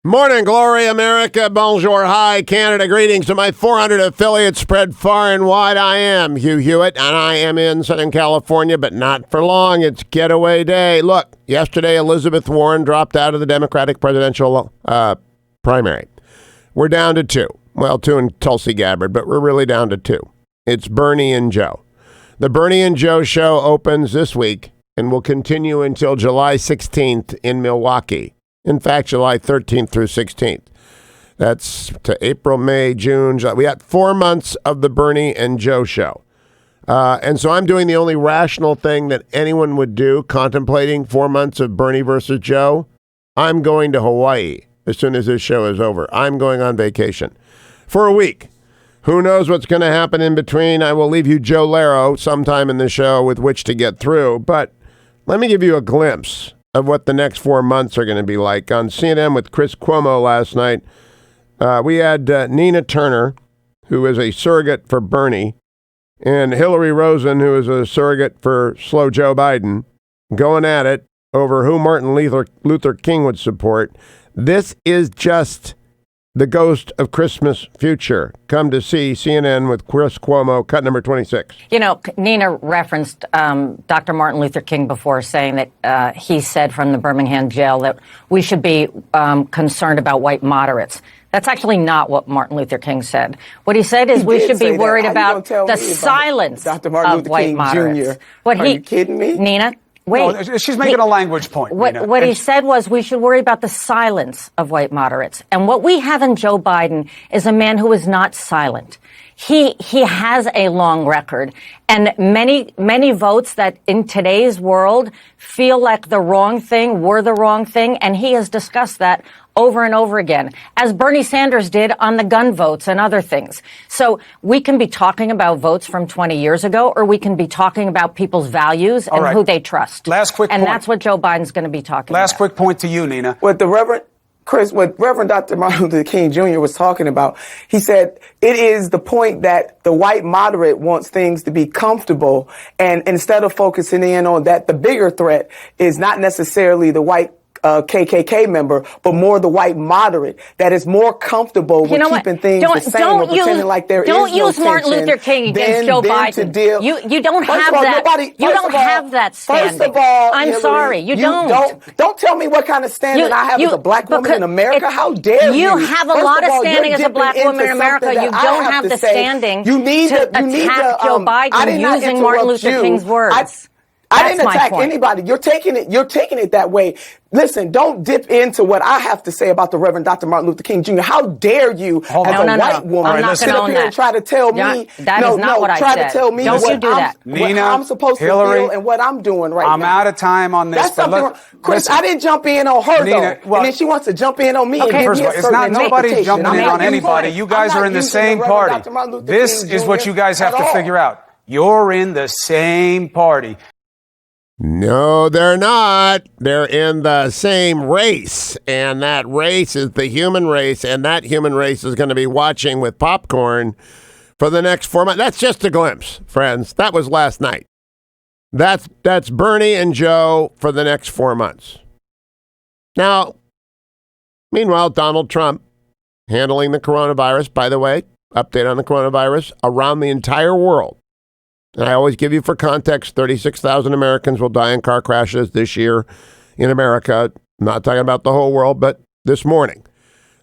Morning, glory, America. Bonjour, hi, Canada. Greetings to my 400 affiliates spread far and wide. I am Hugh Hewitt, and I am in Southern California, but not for long. It's getaway day. Look, yesterday Elizabeth Warren dropped out of the Democratic presidential primary. We're down to two. Well, two in Tulsi Gabbard, but we're really down to two. It's Bernie and Joe. The Bernie and Joe show opens this week and will continue until July 16th in Milwaukee. In fact, July 13th through 16th. That's to April, May, June, July. We got 4 months of the Bernie and Joe show. And so I'm doing the only rational thing that anyone would do, contemplating 4 months of Bernie versus Joe. I'm going to Hawaii as soon as this show is over. I'm going on vacation for a week. Who knows what's going to happen in between? I will leave you Joe Laro sometime in the show with which to get through. But let me give you a glimpse of what the next 4 months are going to be like. On CNN with Chris Cuomo last night, we had Nina Turner, who is a surrogate for Bernie, and Hillary Rosen, who is a surrogate for slow Joe Biden, going at it over who Martin Luther King would support. This is just the ghost of Christmas future. Come to see CNN with Chris Cuomo, cut number 26. You know, Nina referenced Dr. Martin Luther King before, saying that he said from the Birmingham jail that we should be concerned about white moderates. That's actually not what Martin Luther King said. What he said is we should be worried about the silence of white moderates. Are you kidding me? Nina? Wait, no, she's making a language point. What he said was we should worry about the silence of white moderates. And what we have in Joe Biden is a man who is not silent. He has a long record, and many votes that in today's world feel like the wrong thing were the wrong thing, and he has discussed that over and over again, as Bernie Sanders did on the gun votes and other things. So we can be talking about votes from 20 years ago, or we can be talking about people's values and who they trust. Last quick point. And that's what Joe Biden's going to be talking about. Last quick point to you, Nina. What Reverend Dr. Martin Luther King Jr. was talking about, he said it is the point that the white moderate wants things to be comfortable, and instead of focusing in on that, the bigger threat is not necessarily the white KKK member, but more the white moderate that is more comfortable with keeping things the same or pretending like there is no tension. Don't use Martin Luther King against Joe Biden. You don't have that. You don't have that standing. First of all, I'm sorry, you don't. Don't tell me what kind of standing I have as a black woman in America. How dare you? You have a lot of standing as a black woman in America. You don't have the standing to attack Joe Biden using Martin Luther King's words. I didn't attack anybody. You're taking it that way. Listen, don't dip into what I have to say about the Reverend Dr. Martin Luther King Jr. How dare you, as a white woman, sit up here and try to tell me, to tell me what I'm supposed to feel and what I'm doing right now. I'm out of time on this. That's something, Chris, I didn't jump in on her, though. And then she wants to jump in on me and give me a certain nobody's jumping in on anybody. You guys are in the same party. This is what you guys have to figure out. You're in the same party. No, they're not. They're in the same race, and that race is the human race, and that human race is going to be watching with popcorn for the next 4 months. That's just a glimpse, friends. That was last night. That's Bernie and Joe for the next 4 months. Now, meanwhile, Donald Trump handling the coronavirus, by the way, update on the coronavirus around the entire world. And I always give you for context, 36,000 Americans will die in car crashes this year in America. I'm not talking about the whole world, but this morning.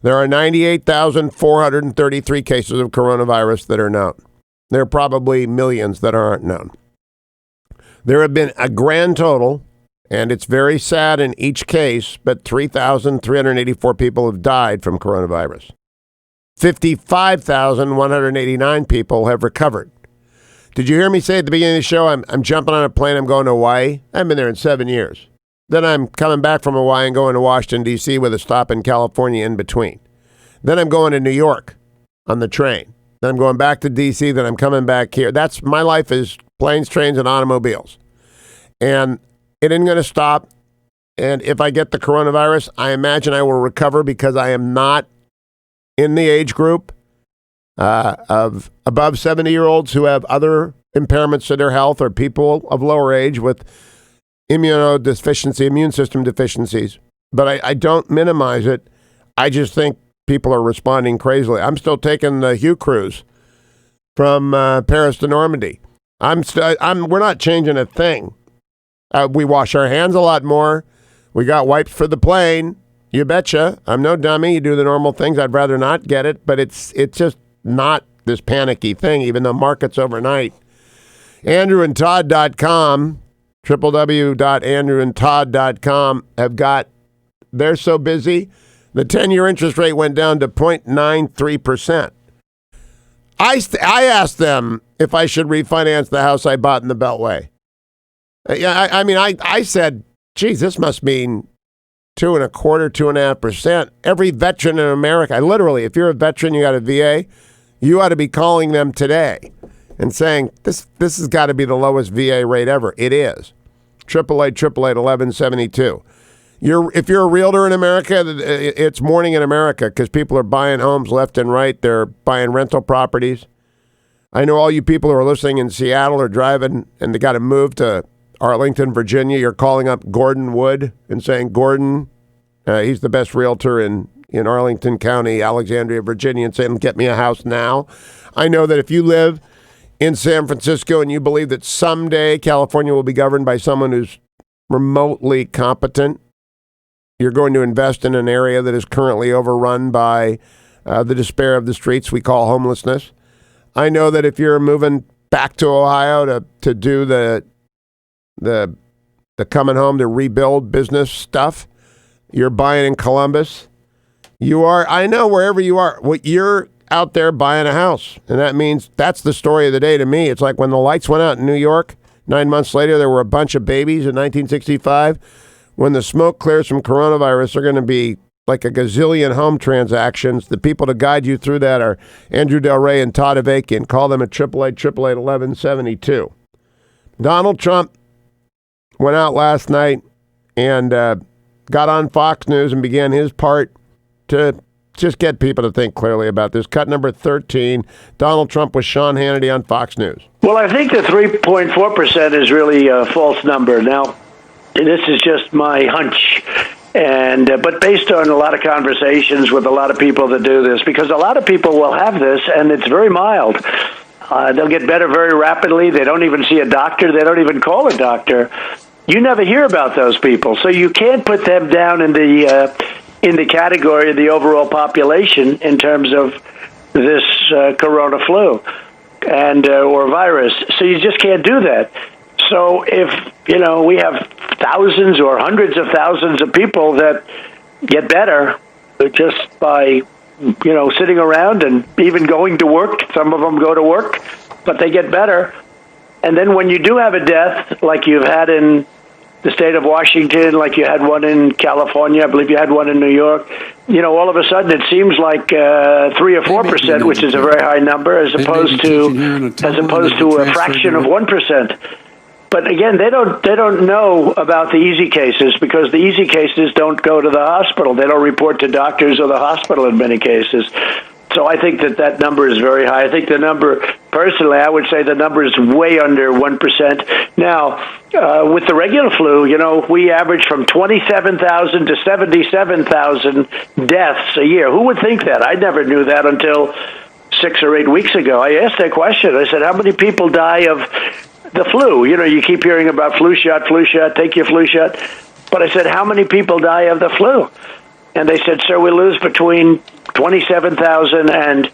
There are 98,433 cases of coronavirus that are known. There are probably millions that aren't known. There have been a grand total, and it's very sad in each case, but 3,384 people have died from coronavirus. 55,189 people have recovered. Did you hear me say at the beginning of the show, I'm jumping on a plane, I'm going to Hawaii? I haven't been there in 7 years. Then I'm coming back from Hawaii and going to Washington, D.C. with a stop in California in between. Then I'm going to New York on the train. Then I'm going back to D.C., then I'm coming back here. That's my life is planes, trains, and automobiles. And it isn't going to stop. And if I get the coronavirus, I imagine I will recover because I am not in the age group of above 70-year-olds who have other impairments to their health or people of lower age with immune system deficiencies. But I don't minimize it. I just think people are responding crazily. I'm still taking the Hugh cruise from Paris to Normandy. We're not changing a thing. We wash our hands a lot more. We got wipes for the plane. You betcha. I'm no dummy. You do the normal things. I'd rather not get it, but it's just not this panicky thing, even though markets overnight. AndrewandTodd.com, www.andrewandtodd.com they're so busy, the 10-year interest rate went down to 0.93%. I asked them if I should refinance the house I bought in the Beltway. I said, geez, this must mean 2.25%, 2.5%. Every veteran in America, literally, if you're a veteran, you got a VA, you ought to be calling them today and saying, this has got to be the lowest VA rate ever. It is. 888-1172. If you're a realtor in America, it's morning in America because people are buying homes left and right. They're buying rental properties. I know all you people who are listening in Seattle are driving and they got to move to Arlington, Virginia. You're calling up Gordon Wood and saying, Gordon, he's the best realtor in Arlington County, Alexandria, Virginia, and saying, get me a house now. I know that if you live in San Francisco and you believe that someday California will be governed by someone who's remotely competent, you're going to invest in an area that is currently overrun by the despair of the streets we call homelessness. I know that if you're moving back to Ohio to do the coming home to rebuild business stuff, you're buying in Columbus. I know wherever you are, you're out there buying a house. And that means that's the story of the day to me. It's like when the lights went out in New York, 9 months later, there were a bunch of babies in 1965. When the smoke clears from coronavirus, there are going to be like a gazillion home transactions. The people to guide you through that are Andrew Del Rey and Todd Avakian. Call them at 888-1172. Donald Trump went out last night and got on Fox News and began his part to just get people to think clearly about this. Cut number 13, Donald Trump with Sean Hannity on Fox News. Well, I think the 3.4% is really a false number. Now, this is just my hunch, but based on a lot of conversations with a lot of people that do this, because a lot of people will have this, and it's very mild. They'll get better very rapidly. They don't even see a doctor. They don't even call a doctor. You never hear about those people, so you can't put them down in the category of the overall population in terms of this corona flu and or virus. So you just can't do that. So if, we have thousands or hundreds of thousands of people that get better just by, sitting around and even going to work, some of them go to work, but they get better. And then when you do have a death, like you've had in the state of Washington, like you had one in California, I believe you had one in New York, all of a sudden it seems like 3 or 4%, which is a very high number, as opposed to a fraction of 1%. But again, they don't know about the easy cases because the easy cases don't go to the hospital. They don't report to doctors or the hospital in many cases. So I think that number is very high. I think the number, personally, I would say the number is way under 1%. Now, with the regular flu, we average from 27,000 to 77,000 deaths a year. Who would think that? I never knew that until 6 or 8 weeks ago. I asked that question. I said, how many people die of the flu? You keep hearing about flu shot, take your flu shot. But I said, how many people die of the flu? And they said, sir, we lose between 27,000 and,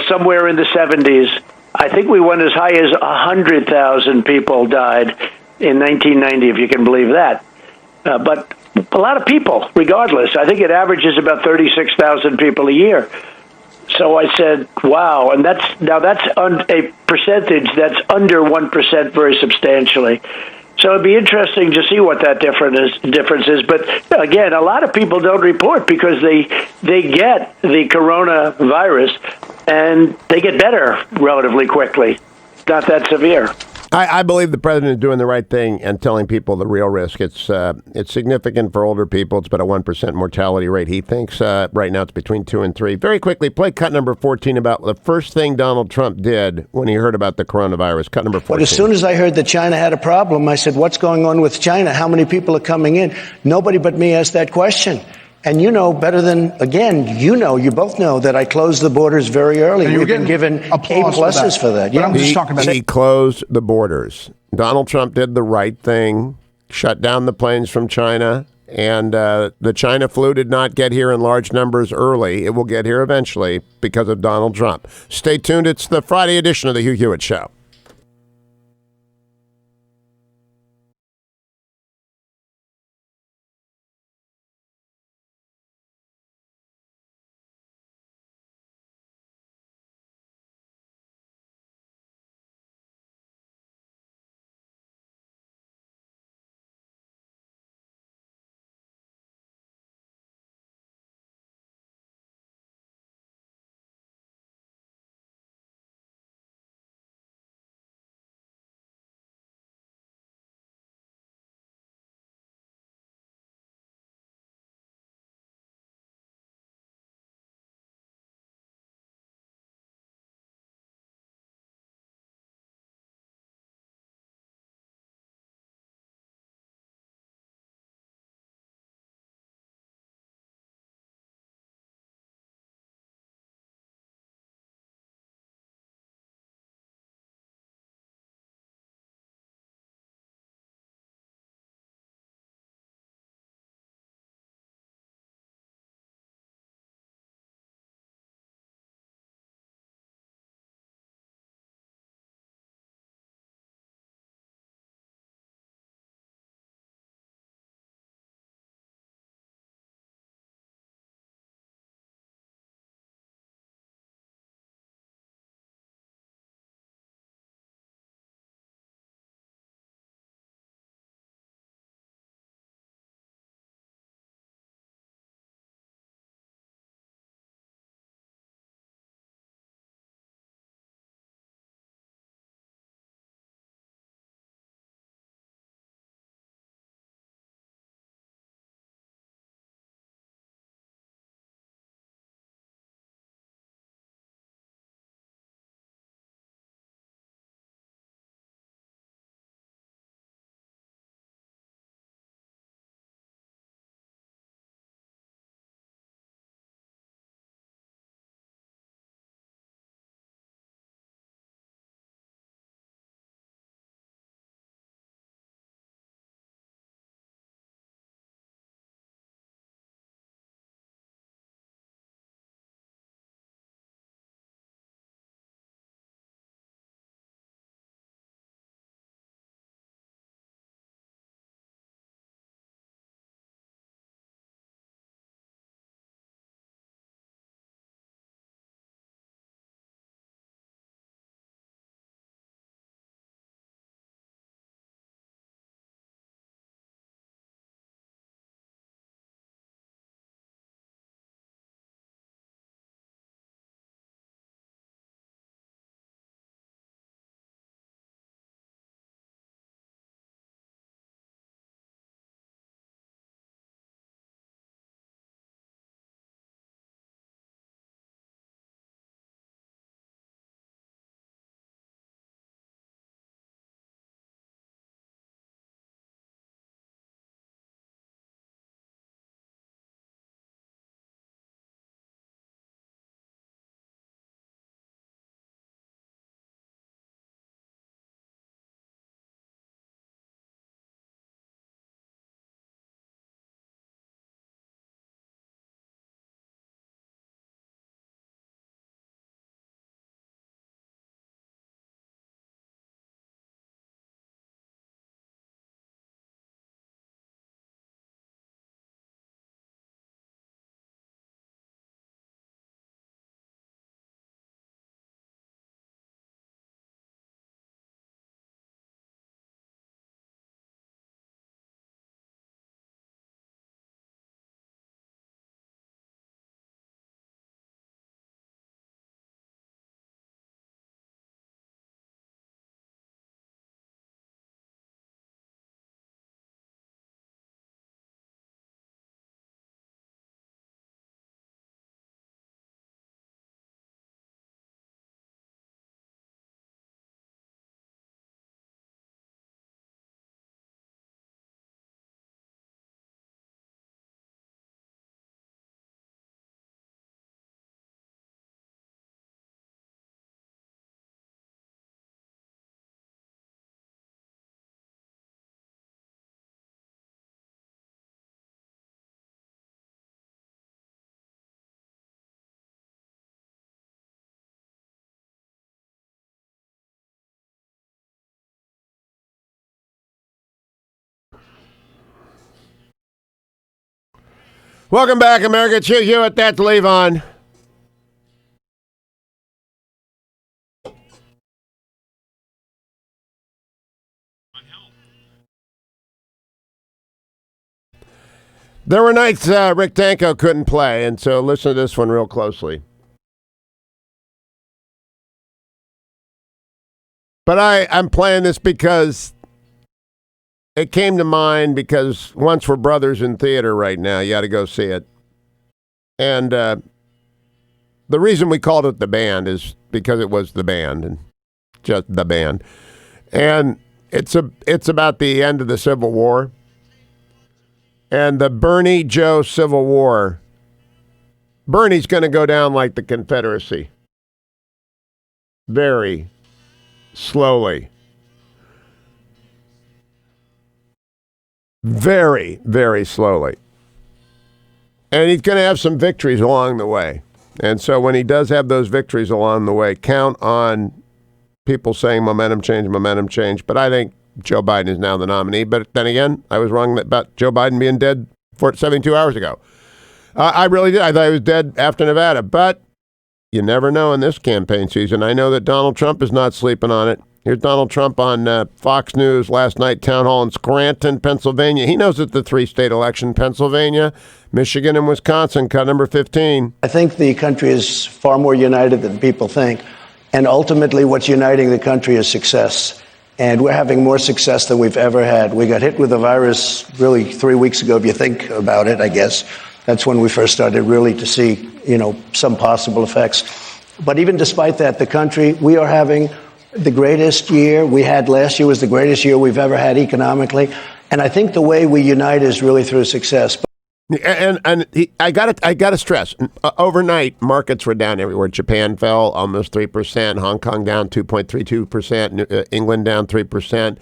somewhere in the 70s. I think we went as high as 100,000 people died in 1990, if you can believe that. But a lot of people, regardless. I think it averages about 36,000 people a year. So I said, wow, and that's a percentage that's under 1% very substantially. So it'd be interesting to see what that difference is. But again, a lot of people don't report because they get the coronavirus and they get better relatively quickly. It's not that severe. I believe the president is doing the right thing and telling people the real risk. It's significant for older people. It's about a 1% mortality rate. He thinks right now it's between 2 and 3. Very quickly, play cut number 14 about the first thing Donald Trump did when he heard about the coronavirus. Cut number 14. But as soon as I heard that China had a problem, I said, what's going on with China? How many people are coming in? Nobody but me asked that question. And you know better than, again, you both know that I closed the borders very early. We've been given A pluses for that. But I'm just talking about He closed the borders. Donald Trump did the right thing, shut down the planes from China, and the China flu did not get here in large numbers early. It will get here eventually because of Donald Trump. Stay tuned. It's the Friday edition of the Hugh Hewitt Show. Welcome back, America. It's Hugh Hewitt. That's Levon. There were nights Rick Danko couldn't play, and so listen to this one real closely. But I'm playing this because it came to mind because once we're brothers in theater right now, you got to go see it. And the reason we called it The Band is because it was the band, and just the band. And it's about the end of the Civil War. And the Bernie Joe Civil War, Bernie's going to go down like the Confederacy. Very slowly. Very, very slowly. And he's going to have some victories along the way. And so when he does have those victories along the way, count on people saying momentum change. But I think Joe Biden is now the nominee. But then again, I was wrong about Joe Biden being dead 72 hours ago. I really did. I thought he was dead after Nevada. But you never know in this campaign season. I know that Donald Trump is not sleeping on it. Here's Donald Trump on Fox News last night, town hall in Scranton, Pennsylvania. He knows it's the three-state election. Pennsylvania, Michigan, and Wisconsin, cut number 15. I think the country is far more united than people think. And ultimately, what's uniting the country is success. And we're having more success than we've ever had. We got hit with the virus really 3 weeks ago, if you think about it, I guess. That's when we first started really to see, some possible effects. But even despite that, the country, we are having the greatest year we had last year was the greatest year we've ever had economically. And I think the way we unite is really through success. I got to stress, overnight markets were down everywhere. Japan fell almost 3%, Hong Kong down 2.32%, England down 3%,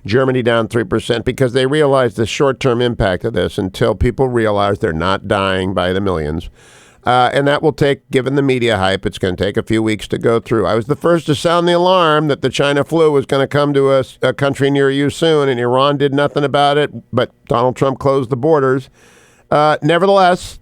Germany down 3%, because they realized the short-term impact of this until people realize they're not dying by the millions. And that will take, given the media hype, it's going to take a few weeks to go through. I was the first to sound the alarm that the China flu was going to come to a country near you soon, and Iran did nothing about it, but Donald Trump closed the borders. Nevertheless,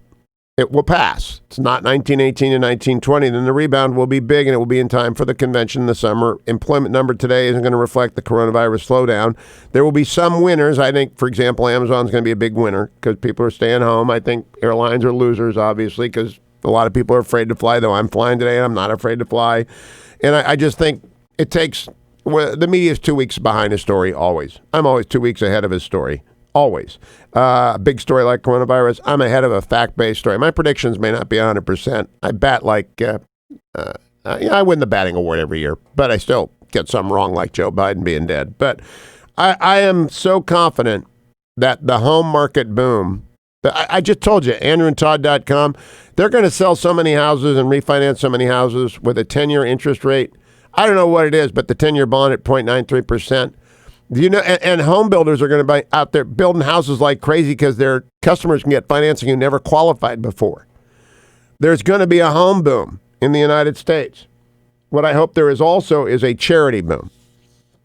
it will pass. It's not 1918 and 1920. Then the rebound will be big, and it will be in time for the convention in the summer. Employment number today isn't going to reflect the coronavirus slowdown. There will be some winners. I think, for example, Amazon's going to be a big winner because people are staying home. I think airlines are losers, obviously, because a lot of people are afraid to fly, though I'm flying today, and I'm not afraid to fly. And I just think it takes the media is 2 weeks behind a story, always. I'm always 2 weeks ahead of his story. Always. A big story like coronavirus, I'm ahead of a fact-based story. My predictions may not be 100%. I bat like, I win the batting award every year, but I still get some wrong like Joe Biden being dead. But I am so confident that the home market boom, I just told you, AndrewandTodd.com, they're going to sell so many houses and refinance so many houses with a 10-year interest rate. I don't know what it is, but the 10-year bond at 0.93%. And home builders are going to be out there building houses like crazy because their customers can get financing who never qualified before. There's going to be a home boom in the United States. What I hope there is also is a charity boom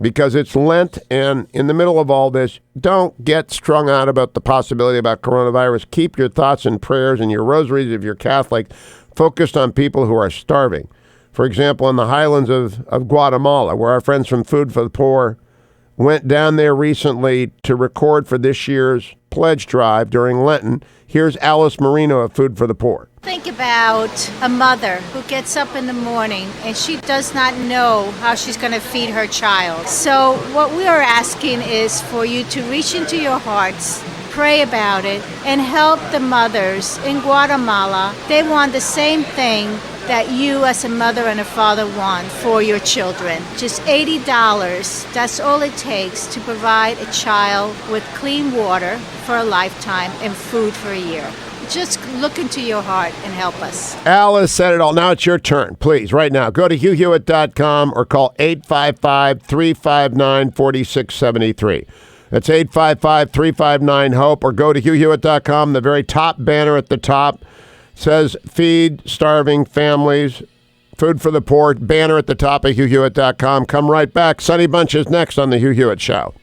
because it's Lent, and in the middle of all this, don't get strung out about the possibility about coronavirus. Keep your thoughts and prayers and your rosaries, if you're Catholic, focused on people who are starving. For example, in the highlands of Guatemala, where our friends from Food for the Poor went down there recently to record for this year's pledge drive during Lenten. Here's Alice Marino of Food for the Poor. Think about a mother who gets up in the morning and she does not know how she's going to feed her child. So what we are asking is for you to reach into your hearts, pray about it, and help the mothers in Guatemala. They want the same thing that you as a mother and a father want for your children. Just $80, that's all it takes to provide a child with clean water for a lifetime and food for a year. Just look into your heart and help us. Alice said it all. Now it's your turn. Please, right now, go to HughHewitt.com or call 855-359-4673. That's 855-359-HOPE, or go to HughHewitt.com. The very top banner at the top says feed starving families, Food for the Poor, banner at the top of HughHewitt.com. Come right back. Sonny Bunch is next on the Hugh Hewitt Show.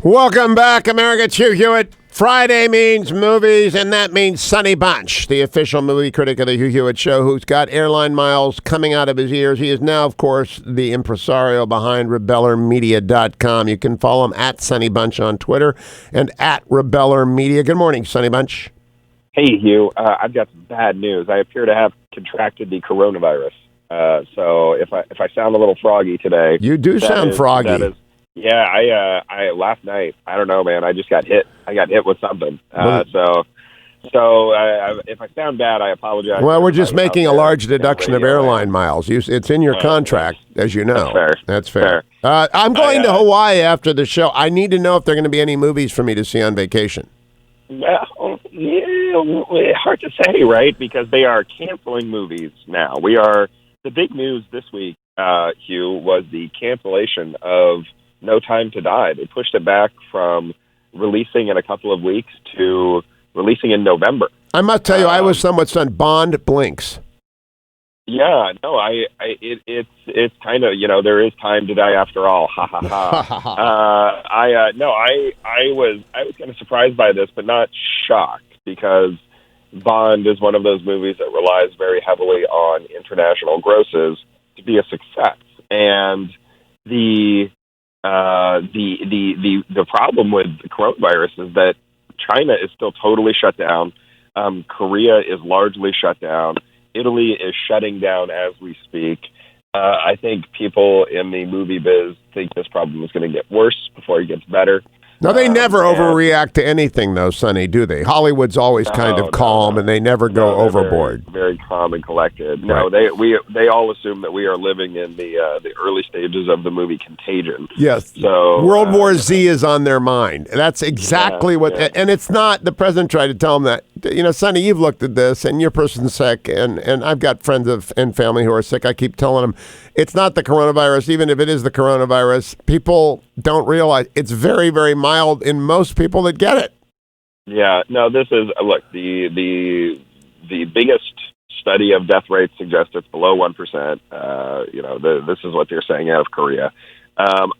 Welcome back, America. It's Hugh Hewitt. Friday means movies, and that means Sonny Bunch, the official movie critic of the Hugh Hewitt Show, who's got airline miles coming out of his ears. He is now, of course, the impresario behind RebellerMedia.com. You can follow him at Sonny Bunch on Twitter and at Rebeller Media. Good morning, Sonny Bunch. Hey, Hugh. I've got some bad news. I appear to have contracted the coronavirus. So if I sound a little froggy today, you do sound froggy. Yeah, I last night, I don't know, man. I just got hit. I got hit with something. So if I sound bad, I apologize. Well, we're just making a large deduction of airline miles. It's in your contract, as you know. That's fair. I'm going to Hawaii after the show. I need to know if there are going to be any movies for me to see on vacation. Well, yeah, hard to say, right? Because they are canceling movies now. The big news this week, Hugh, was the cancellation of No Time to Die. They pushed it back from releasing in a couple of weeks to releasing in November. I must tell you, I was somewhat stunned. Bond blinks. Yeah, no, it's kind of, there is time to die after all. Ha ha ha. I was kind of surprised by this, but not shocked, because Bond is one of those movies that relies very heavily on international grosses to be a success. And the problem with the coronavirus is that China is still totally shut down. Korea is largely shut down. Italy is shutting down as we speak. I think people in the movie biz think this problem is going to get worse before it gets better. No, they never overreact to anything, though, Sonny, do they? Hollywood's always kind of calm, and they never go overboard. Very, very calm and collected. No, they all assume that we are living in the early stages of the movie Contagion. Yes. So World War Z is on their mind. That's exactly and it's not. The president tried to tell them that. Sonny, you've looked at this, and your person's sick, and I've got friends and family who are sick. I keep telling them it's not the coronavirus. Even if it is the coronavirus, people don't realize it's very, very mild in most people that get it. Yeah, no, this is, look, the biggest study of death rates suggests it's below 1%. This is what they're saying out of Korea. I'm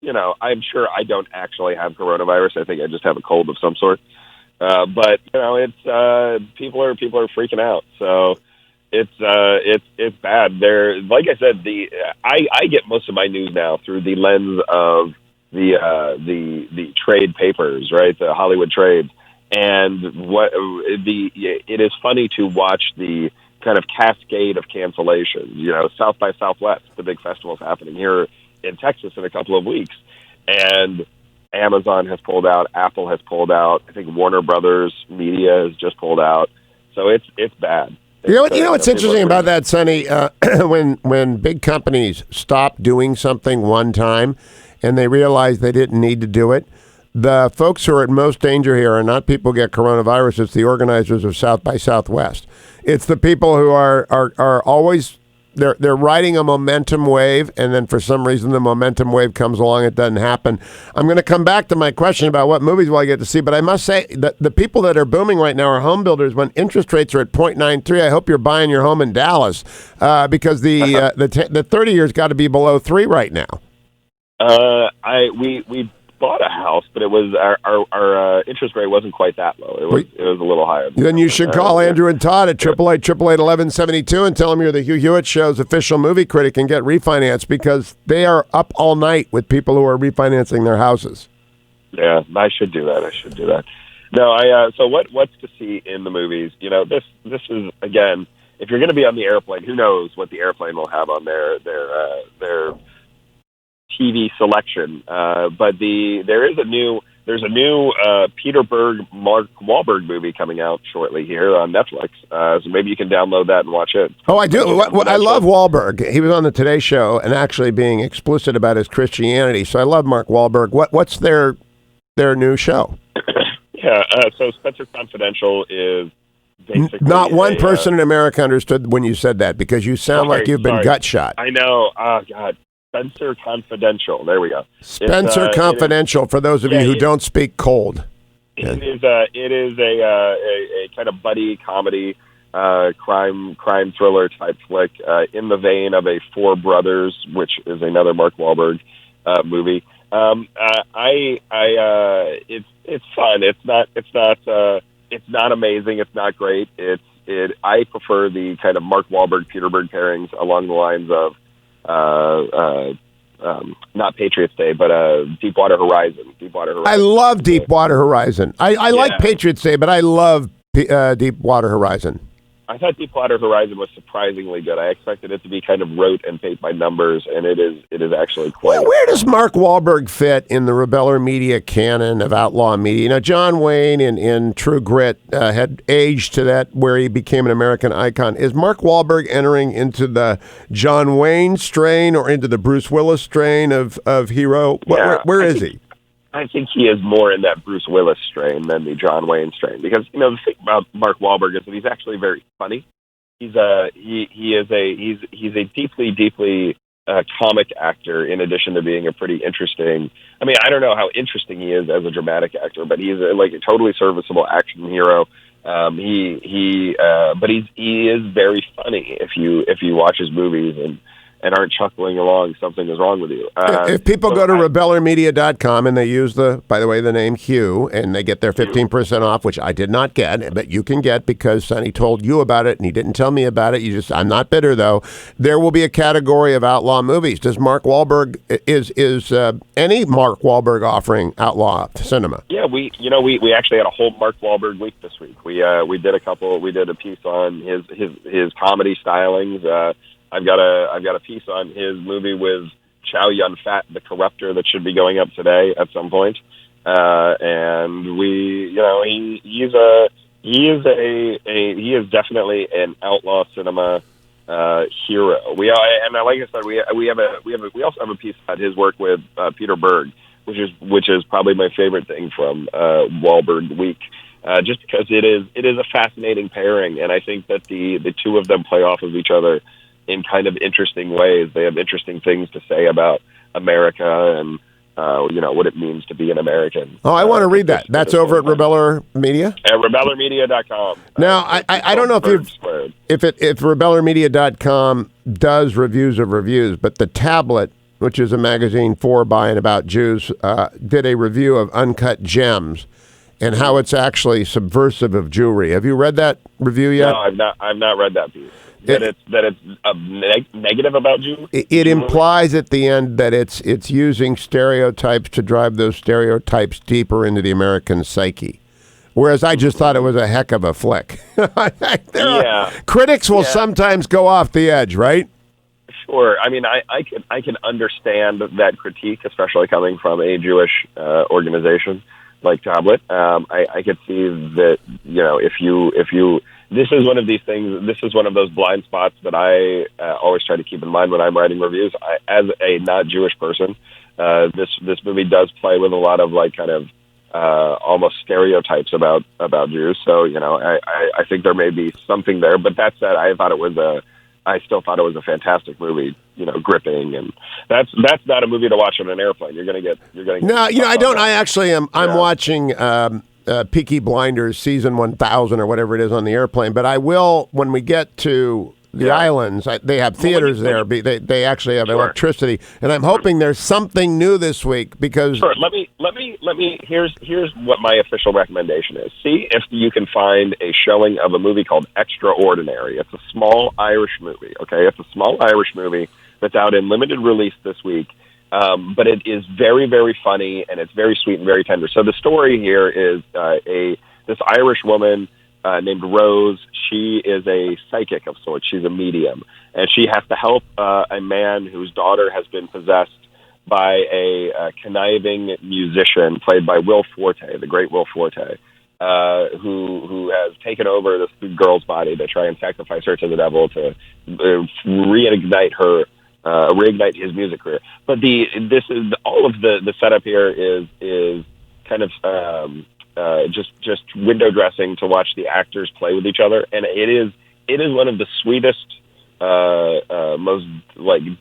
sure I don't actually have coronavirus. I think I just have a cold of some sort. But it's people are freaking out. So it's bad. They're, like I said, I get most of my news now through the lens of the trade papers, right? The Hollywood trades. And it is funny to watch the kind of cascade of cancellations. South by Southwest, the big festival is happening here in Texas in a couple of weeks, and Amazon has pulled out, Apple has pulled out, I think Warner Brothers Media has just pulled out. So it's bad. You know what's interesting about that, Sonny? When big companies stop doing something one time and they realize they didn't need to do it, the folks who are at most danger here are not people who get coronavirus. It's the organizers of South by Southwest. It's the people who are always they're riding a momentum wave, and then for some reason the momentum wave comes along. It doesn't happen. I'm going to come back to my question about what movies will I get to see, but I must say that the people that are booming right now are home builders. When interest rates are at 0.93, I hope you're buying your home in Dallas because the 30 years got to be below 3 right now. We bought a house, but it was our interest rate wasn't quite that low. It was a little higher. Then you should call Andrew and Todd at 888-888-1172 and tell them you're the Hugh Hewitt Show's official movie critic and get refinanced, because they are up all night with people who are refinancing their houses. Yeah, I should do that. No, so what's to see in the movies? This is, again, if you're going to be on the airplane, who knows what the airplane will have on their TV selection, but there's a new Peter Berg, Mark Wahlberg movie coming out shortly here on Netflix. So maybe you can download that and watch it. Oh, I do. I love Wahlberg. He was on the Today Show and actually being explicit about his Christianity. So I love Mark Wahlberg. What's their new show? So Spencer Confidential is basically not one person in America understood when you said that, because you sound like you've been gut shot. I know. Oh God. Spencer Confidential. There we go. Spencer Confidential. For those of you who don't speak cold, it is a kind of buddy comedy, crime thriller type flick in the vein of a Four Brothers, which is another Mark Wahlberg movie. It's fun. It's not amazing. It's not great. I prefer the kind of Mark Wahlberg, Peter Berg pairings along the lines of, not Patriots Day, but Deepwater Horizon. I love Deepwater Horizon. I like Patriots Day, but I love Deepwater Horizon. I thought Deepwater Horizon was surprisingly good. I expected it to be kind of rote and paint by numbers, and it is actually quite. Well, where does Mark Wahlberg fit in the Rebeller Media canon of outlaw media? You know, John Wayne in True Grit had aged to that where he became an American icon. Is Mark Wahlberg entering into the John Wayne strain or into the Bruce Willis strain of hero? Where is he? I think he is more in that Bruce Willis strain than the John Wayne strain, because the thing about Mark Wahlberg is that he's actually very funny. He's a deeply comic actor, in addition to being a pretty interesting. I mean, I don't know how interesting he is as a dramatic actor, but he's a totally serviceable action hero. But he is very funny if you watch his movies and aren't chuckling along, something is wrong with you. If people go to rebellermedia.com and they use the name Hugh, and they get their 15% off, which I did not get, but you can get because Sonny told you about it and he didn't tell me about it. I'm not bitter though. There will be a category of outlaw movies. Does Mark Wahlberg, is any Mark Wahlberg offering outlaw cinema? Yeah, we actually had a whole Mark Wahlberg week this week. We did a piece on his comedy stylings. I've got a piece on his movie with Chow Yun-fat, the corruptor, that should be going up today at some point. And he is definitely an outlaw cinema hero. We also have a piece about his work with Peter Berg, which is probably my favorite thing from Wahlberg Week. Just because it is a fascinating pairing, and I think that the two of them play off of each other in kind of interesting ways. They have interesting things to say about America and what it means to be an American. Oh, I want to read that. That's over at Rebeller Media? At rebellermedia.com. Now, I don't know if rebellermedia.com does reviews of reviews, but The Tablet, which is a magazine for, by, and about Jews, did a review of Uncut Gems and how it's actually subversive of Jewry. Have you read that review yet? No, I've not read that piece. That it's negative about Jews? It implies at the end that it's using stereotypes to drive those stereotypes deeper into the American psyche. Whereas I just thought it was a heck of a flick. Critics will sometimes go off the edge, right? Sure. I mean, I can understand that critique, especially coming from a Jewish organization like Tablet. I could see that, if you this is one of these things. This is one of those blind spots that I always try to keep in mind when I'm writing reviews. As a not Jewish person, this movie does play with a lot of almost stereotypes about Jews. So I think there may be something there. But that said, I still thought it was a fantastic movie. Gripping, and that's not a movie to watch on an airplane. You're gonna get. No, I don't. I actually am. I'm watching Peaky Blinders season 1000 or whatever it is on the airplane. But I will when we get to the islands. They have theaters there. They actually have electricity, and I'm hoping there's something new this week because. Sure. Let me. Here's what my official recommendation is. See if you can find a showing of a movie called Extraordinary. It's a small Irish movie. Okay, it's a small Irish movie that's out in limited release this week. But it is very, very funny, and it's very sweet and very tender. So the story here is this Irish woman named Rose. She is a psychic of sorts. She's a medium, and she has to help a man whose daughter has been possessed by a conniving musician played by Will Forte, the great Will Forte, who has taken over this girl's body to try and sacrifice her to the devil to reignite his music career. But this is all of the setup here is kind of just window dressing to watch the actors play with each other, and it is one of the sweetest, most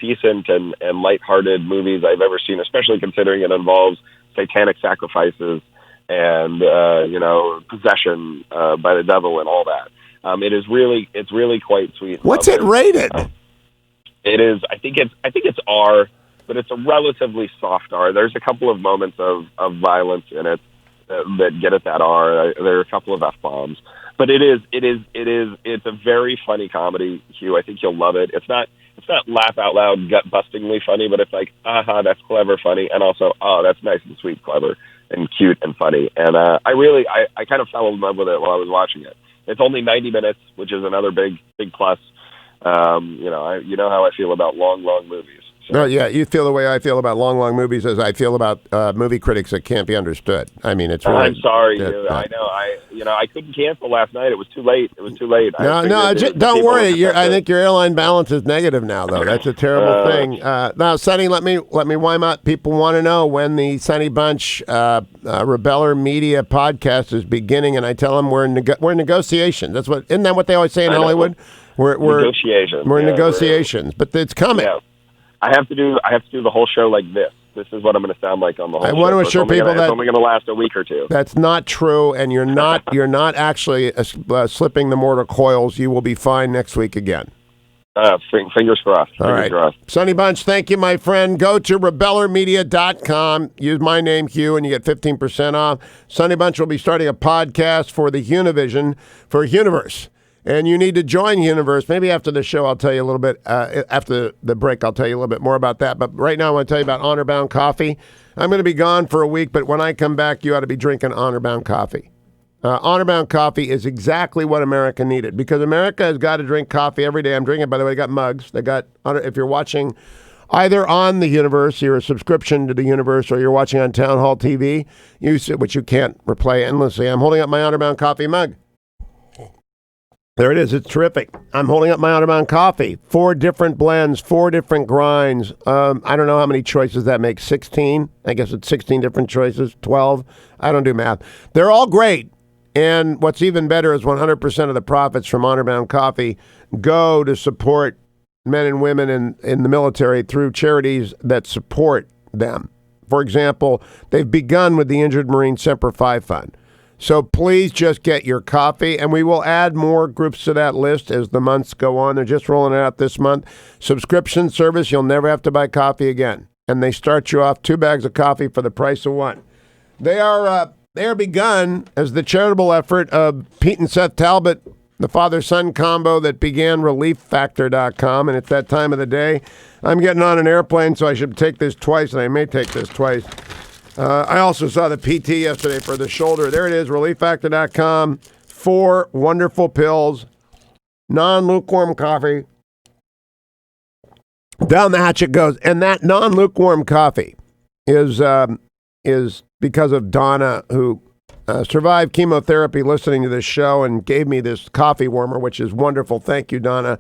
decent and lighthearted movies I've ever seen, especially considering it involves satanic sacrifices and possession by the devil and all that. It's really quite sweet. What's it rated? It is. I think it's R. but it's a relatively soft R. There's a couple of moments of violence in it that get at that R. There are a couple of F-bombs. But it's a very funny comedy, Hugh. I think you'll love it. It's not laugh out loud, gut bustingly funny, but it's like, that's clever funny, and also, that's nice and sweet, clever, and cute and funny. And I kind of fell in love with it while I was watching it. It's only 90 minutes, which is another big plus. You know how I feel about long movies. So. No, yeah, you feel the way I feel about long movies as I feel about movie critics that can't be understood. I mean, it's really... I'm sorry, Hugh. I know. I couldn't cancel last night. It was too late. Don't worry. I think your airline balance is negative now, though. That's a terrible thing. Now, Sonny, let me wind up. People want to know when the Sonny Bunch Rebeller Media podcast is beginning, and I tell them we're in negotiations. Isn't that what they always say in Hollywood? We're negotiations. We're in negotiations, but it's coming. Yeah. I have to do the whole show like this. This is what I'm going to sound like on the whole show. I want to assure people that it's only going to last a week or two. That's not true, and you're not actually slipping the mortar coils. You will be fine next week again. Fingers crossed. All right. Sonny Bunch, thank you, my friend. Go to rebellermedia.com. Use my name, Hugh, and you get 15% off. Sonny Bunch will be starting a podcast for the Univision for Universe. And you need to join Universe. Maybe after the show, I'll tell you a little bit. After the break, I'll tell you a little bit more about that. But right now, I want to tell you about Honor Bound Coffee. I'm going to be gone for a week, but when I come back, you ought to be drinking Honor Bound Coffee. Honor Bound Coffee is exactly what America needed, because America has got to drink coffee every day. I'm drinking it, by the way. They got mugs. They got, if you're watching either on the Universe, you're a subscription to the Universe, or you're watching on Town Hall TV, which you can't replay endlessly. I'm holding up my Honor Bound Coffee mug. There it is. It's terrific. I'm holding up my Honor Bound Coffee. 4 different blends, 4 different grinds. I don't know how many choices that makes. 16? I guess it's 16 different choices. 12? I don't do math. They're all great. And what's even better is 100% of the profits from Honor Bound Coffee go to support men and women in the military through charities that support them. For example, they've begun with the Injured Marine Semper Fi Fund. So please just get your coffee, and we will add more groups to that list as the months go on. They're just rolling it out this month. Subscription service, you'll never have to buy coffee again. And they start you off 2 bags of coffee for the price of 1. They are begun as the charitable effort of Pete and Seth Talbot, the father-son combo that began ReliefFactor.com, and it's that time of the day. I'm getting on an airplane, so I should take this twice, and I may take this twice. I also saw the PT yesterday for the shoulder. There it is, ReliefFactor.com. 4 wonderful pills, non-lukewarm coffee. Down the hatch it goes. And that non-lukewarm coffee is because of Donna, who survived chemotherapy listening to this show and gave me this coffee warmer, which is wonderful. Thank you, Donna.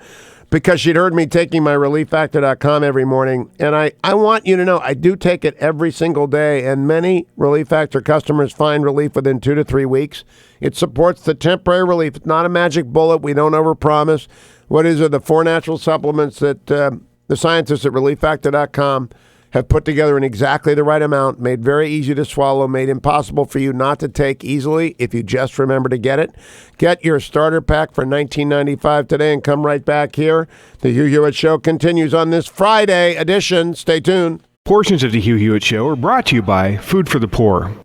Because she'd heard me taking my ReliefFactor.com every morning. And I want you to know, I do take it every single day. And many Relief Factor customers find relief within 2 to 3 weeks. It supports the temporary relief. It's not a magic bullet. We don't overpromise. What are the 4 natural supplements that the scientists at ReliefFactor.com have put together in exactly the right amount, made very easy to swallow, made impossible for you not to take easily if you just remember to get it. Get your starter pack for $19.95 today and come right back here. The Hugh Hewitt Show continues on this Friday edition. Stay tuned. Portions of the Hugh Hewitt Show are brought to you by Food for the Poor.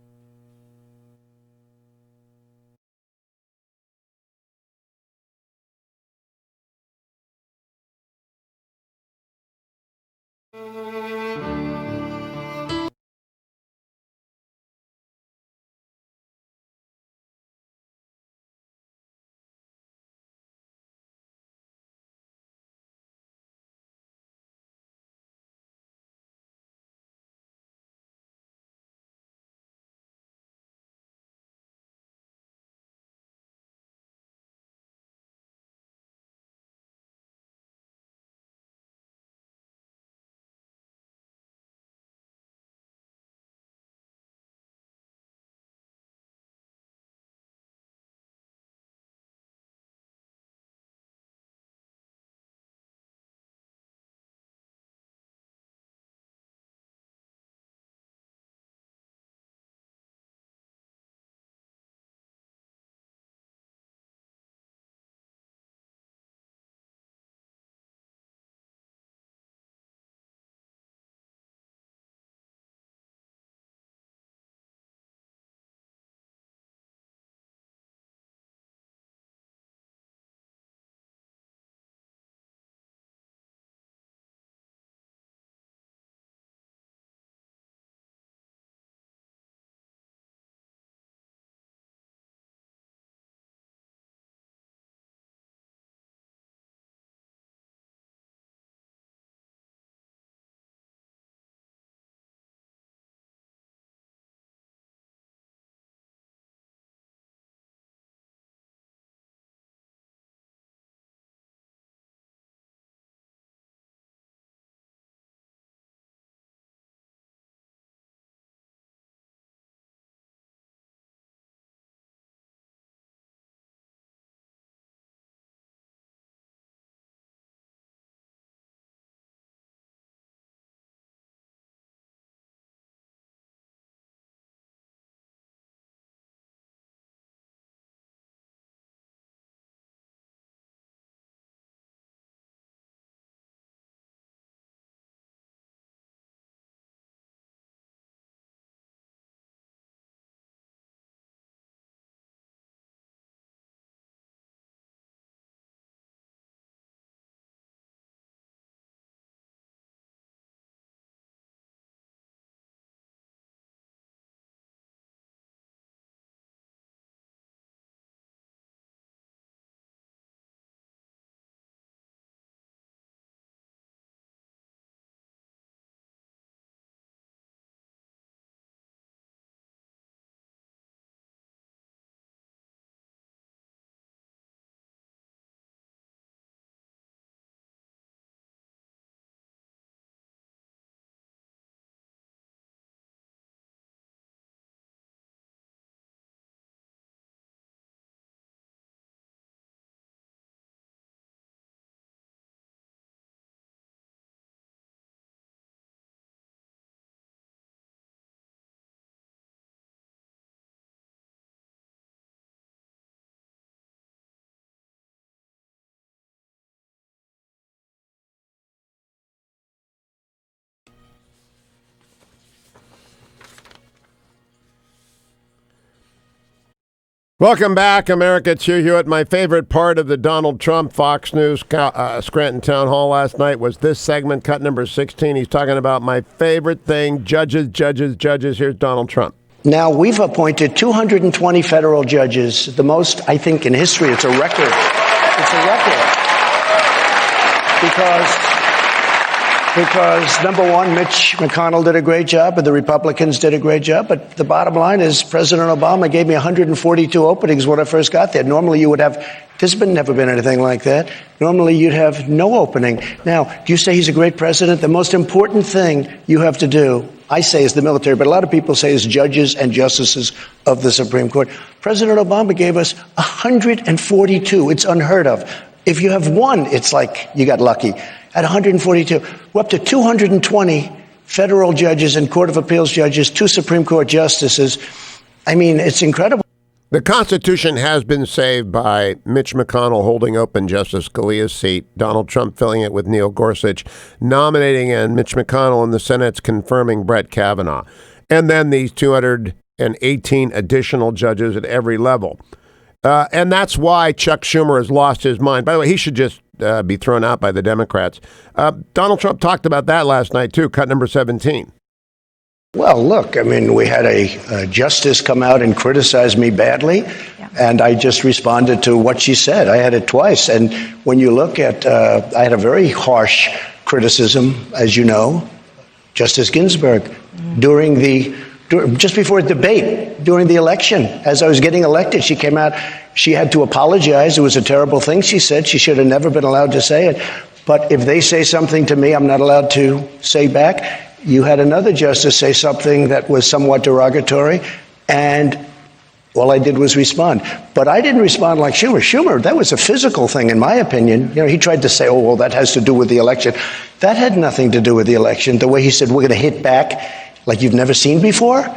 Welcome back, America. It's Hugh Hewitt. My favorite part of the Donald Trump Fox News Scranton Town Hall last night was this segment, cut number 16. He's talking about my favorite thing, judges. Here's Donald Trump. Now, we've appointed 220 federal judges, the most, I think, in history. It's a record. It's a record. Because number one, Mitch McConnell did a great job, and the Republicans did a great job. But the bottom line is President Obama gave me 142 openings when I first got there. Normally you would have, never been anything like that. Normally you'd have no opening. Now, do you say he's a great president? The most important thing you have to do, I say, is the military, but a lot of people say is judges and justices of the Supreme Court. President Obama gave us 142. It's unheard of. If you have one, it's like you got lucky. At 142, we're up to 220 federal judges and Court of Appeals judges, 2 Supreme Court justices. I mean, it's incredible. The Constitution has been saved by Mitch McConnell holding open Justice Scalia's seat, Donald Trump filling it with Neil Gorsuch, nominating and Mitch McConnell in the Senate's confirming Brett Kavanaugh, and then these 218 additional judges at every level. And that's why Chuck Schumer has lost his mind. By the way, he should just be thrown out by the Democrats. Donald Trump talked about that last night, too, cut number 17. Well, look, I mean, we had a justice come out and criticize me badly, and I just responded to what she said. I had it twice. And when you look at, I had a very harsh criticism, as you know, Justice Ginsburg, just before a debate, during the election, as I was getting elected, she came out. She had to apologize. It was a terrible thing she said. She should have never been allowed to say it. But if they say something to me, I'm not allowed to say back. You had another justice say something that was somewhat derogatory, and all I did was respond. But I didn't respond like Schumer. Schumer, that was a physical thing, in my opinion. You know, he tried to say, oh, well, that has to do with the election. That had nothing to do with the election. The way he said, we're going to hit back like you've never seen before,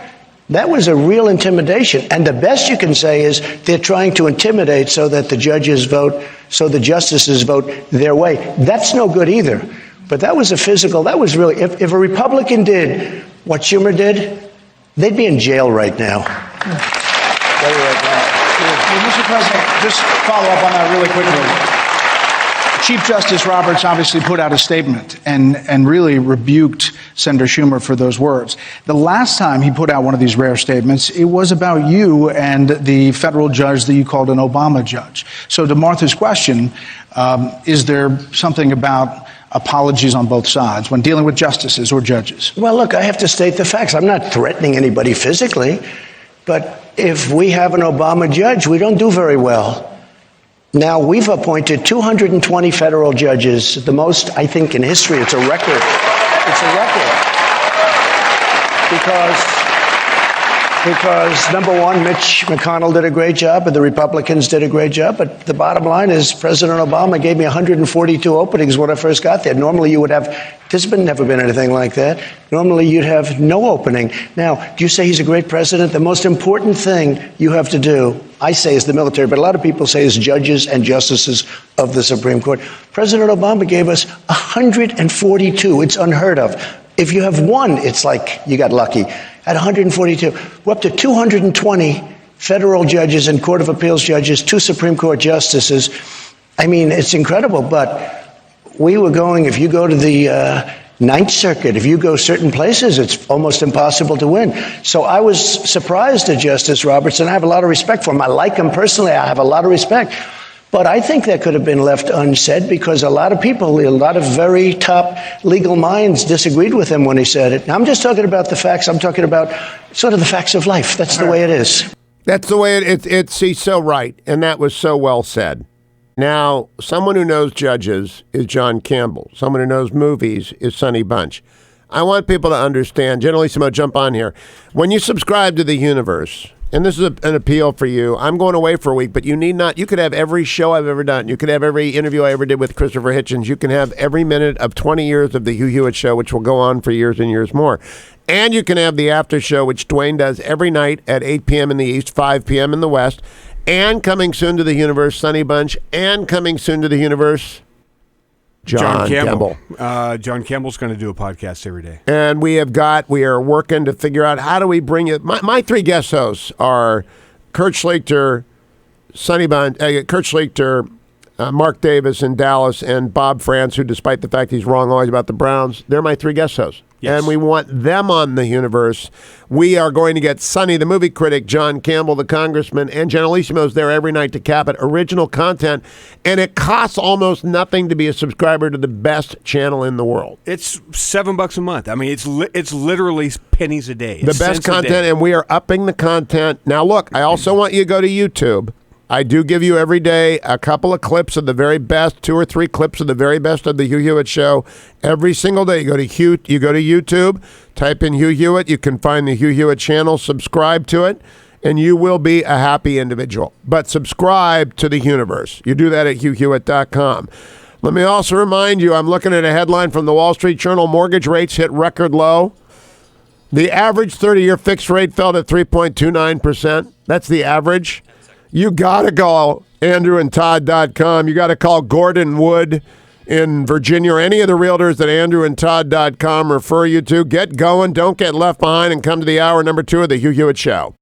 that was a real intimidation. And the best you can say is they're trying to intimidate so that the judges vote, so the justices vote their way. That's no good either. But that was a physical, that was really, if a Republican did what Schumer did, they'd be in jail right now. Mr. President, just follow up on that really quickly. Chief Justice Roberts obviously put out a statement and really rebuked Senator Schumer for those words. The last time he put out one of these rare statements, it was about you and the federal judge that you called an Obama judge. So to Martha's question, is there something about apologies on both sides when dealing with justices or judges? Well, look, I have to state the facts. I'm not threatening anybody physically, but if we have an Obama judge, we don't do very well. Now, we've appointed 220 federal judges, the most, I think, in history. It's a record. It's a record. Because number one, Mitch McConnell did a great job, and the Republicans did a great job. But the bottom line is President Obama gave me 142 openings when I first got there. Normally you would have, never been anything like that. Normally you'd have no opening. Now, do you say he's a great president? The most important thing you have to do, I say, is the military, but a lot of people say is judges and justices of the Supreme Court. President Obama gave us 142. It's unheard of. If you have one, it's like you got lucky. At 142, we're up to 220 federal judges and Court of Appeals judges, 2 Supreme Court justices. I mean, it's incredible, but we were going, if you go to the Ninth Circuit, if you go certain places, it's almost impossible to win. So I was surprised at Justice Roberts, and I have a lot of respect for him. I like him personally. I have a lot of respect. But I think that could have been left unsaid because a lot of people, a lot of very top legal minds disagreed with him when he said it. Now, I'm just talking about the facts. I'm talking about sort of the facts of life. That's the way it is. That's the way he's so right. And that was so well said. Now, someone who knows judges is John Campbell. Someone who knows movies is Sonny Bunch. I want people to understand, Generalissimo, jump on here. When you subscribe to the universe, and this is an appeal for you, I'm going away for a week, but you need not, you could have every show I've ever done. You could have every interview I ever did with Christopher Hitchens. You can have every minute of 20 years of the Hugh Hewitt Show, which will go on for years and years more. And you can have the after show, which Dwayne does every night at 8 p.m. in the East, 5 p.m. in the West. And coming soon to the universe, Sonny Bunch. And coming soon to the universe, John Campbell. John Campbell's going to do a podcast every day. And we are working to figure out how do we bring it. My 3 guest hosts are Kurt Schlichter, Sonny Bunch, Kurt Schlichter, Mark Davis in Dallas, and Bob France, who, despite the fact he's wrong always about the Browns, they're my three guest hosts. Yes. And we want them on the universe. We are going to get Sonny, the movie critic, John Campbell, the congressman, and Generalissimo's there every night to cap it. Original content. And it costs almost nothing to be a subscriber to the best channel in the world. It's $7 a month. I mean, it's literally pennies a day. The best content, and we are upping the content. Now, look, I also want you to go to YouTube. I do give you every day a couple of clips of the very best, 2 or 3 clips of the very best of the Hugh Hewitt Show every single day. You go to YouTube, type in Hugh Hewitt. You can find the Hugh Hewitt channel, subscribe to it, and you will be a happy individual. But subscribe to the universe. You do that at HughHewitt.com. Let me also remind you, I'm looking at a headline from the Wall Street Journal. Mortgage rates hit record low. The average 30-year fixed rate fell to 3.29%. That's the average. You got to call AndrewandTodd.com. You got to call Gordon Wood in Virginia or any of the realtors that AndrewandTodd.com refer you to. Get going. Don't get left behind and come to the hour number 2 of the Hugh Hewitt Show.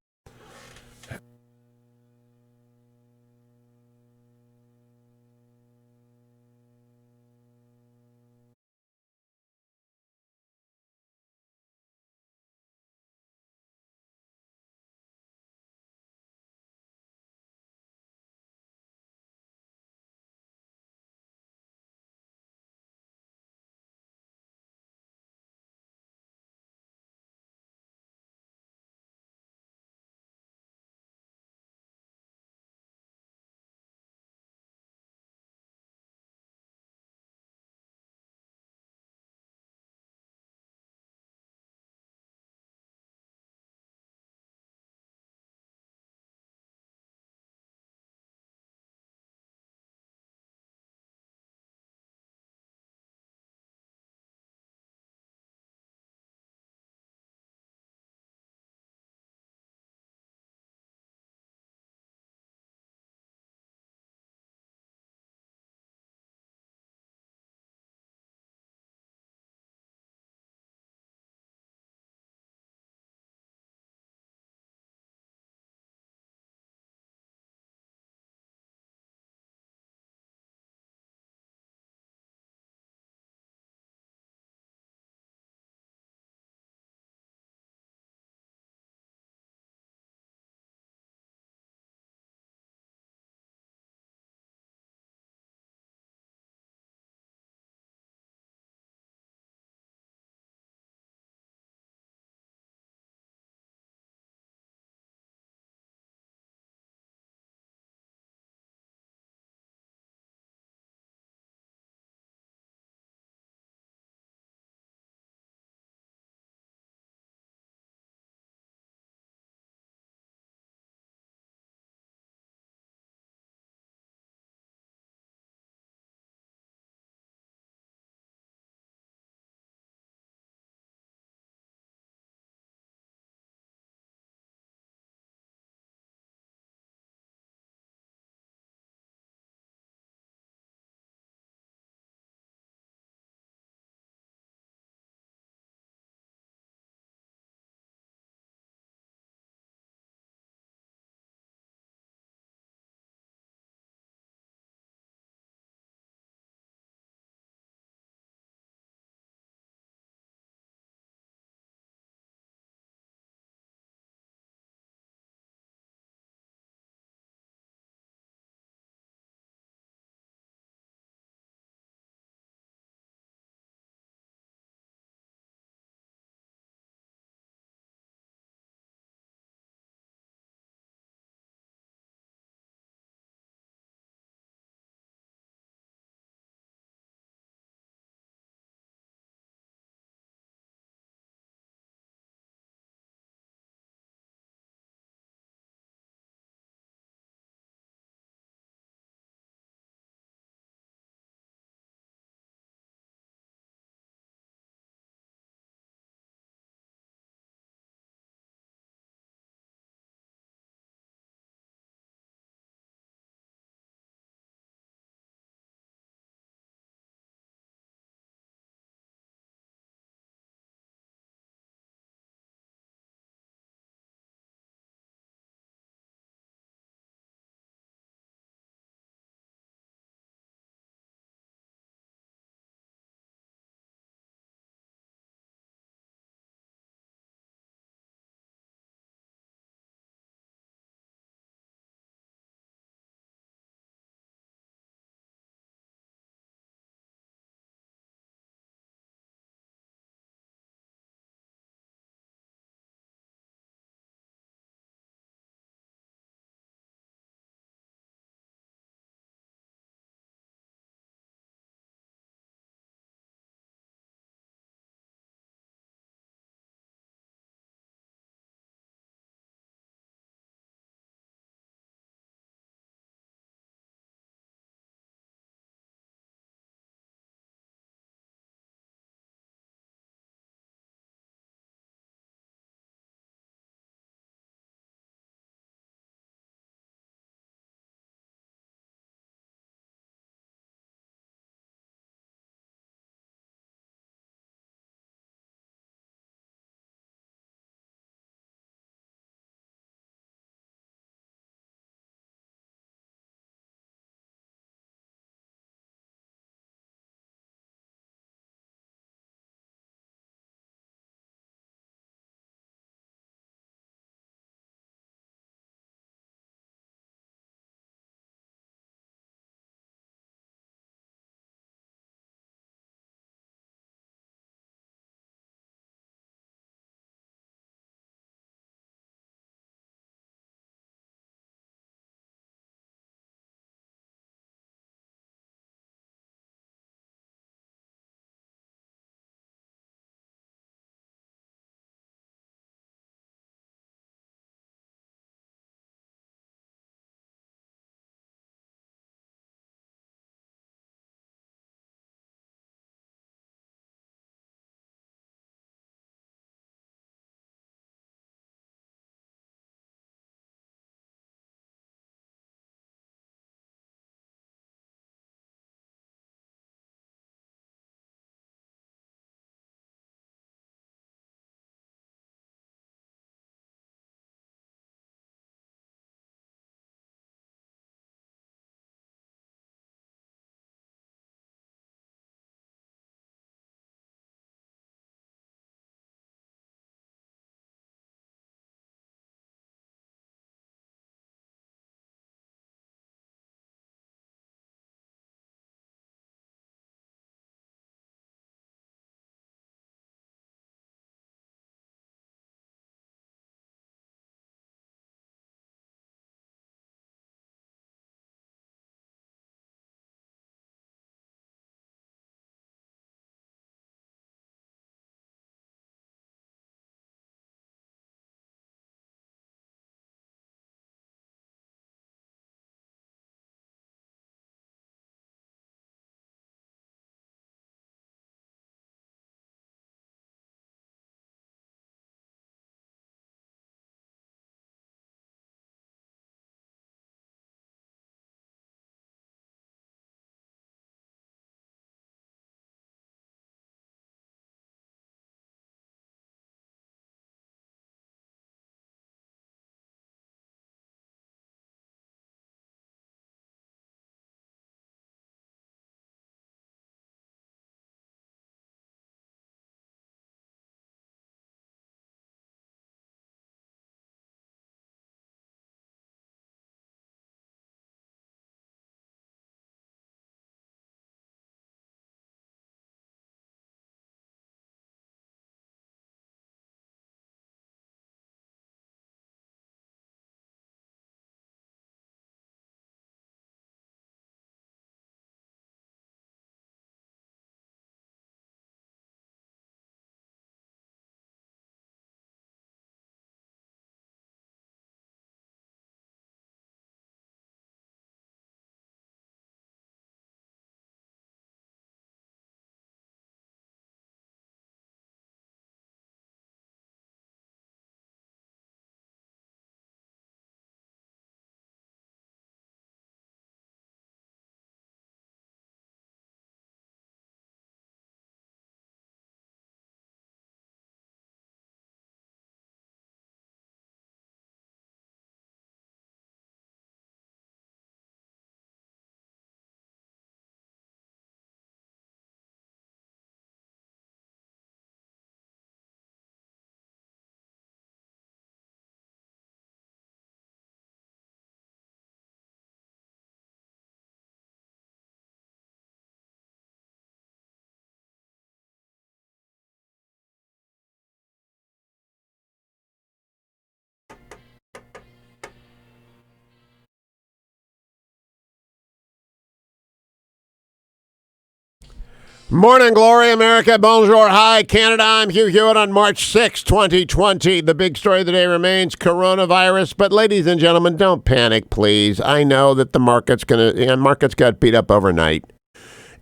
Morning, glory, America. Bonjour, hi, Canada. I'm Hugh Hewitt on March 6, 2020. The big story of the day remains coronavirus. But ladies and gentlemen, don't panic, please. I know that the market's got beat up overnight.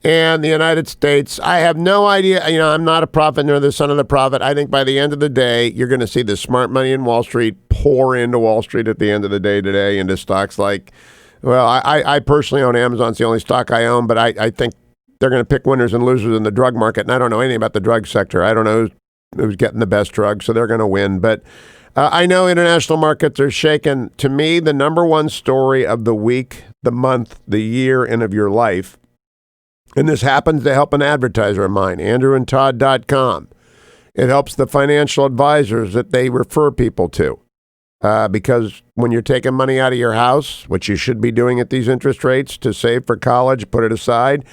And the United States, I have no idea. I'm not a prophet nor the son of the prophet. I think by the end of the day, you're going to see the smart money in Wall Street pour into Wall Street at the end of the day today into stocks like, well, I personally own Amazon. It's the only stock I own, but I think they're going to pick winners and losers in the drug market. And I don't know anything about the drug sector. I don't know who's getting the best drugs, so they're going to win. But I know international markets are shaken. To me, the number one story of the week, the month, the year, and of your life, and this happens to help an advertiser of mine, andrewandtodd.com. It helps the financial advisors that they refer people to. Because when you're taking money out of your house, which you should be doing at these interest rates to save for college, put it aside,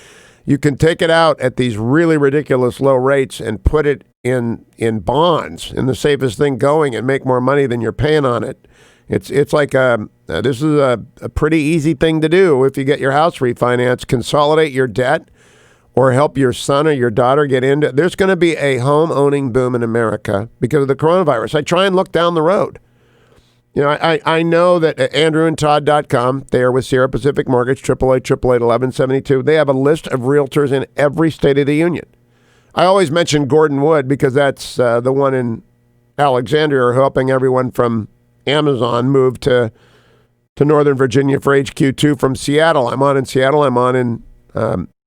you can take it out at these really ridiculous low rates and put it in bonds, in the safest thing going, and make more money than you're paying on it. It's like this is a pretty easy thing to do if you get your house refinanced. Consolidate your debt or help your son or your daughter get into. There's going to be a home owning boom in America because of the coronavirus. I try and look down the road. I know that at andrewandtodd.com, they are with Sierra Pacific Mortgage, 888-888-1172. They have a list of realtors in every state of the union. I always mention Gordon Wood because that's the one in Alexandria helping everyone from Amazon move to Northern Virginia for HQ2 from Seattle. I'm on in Seattle. I'm on in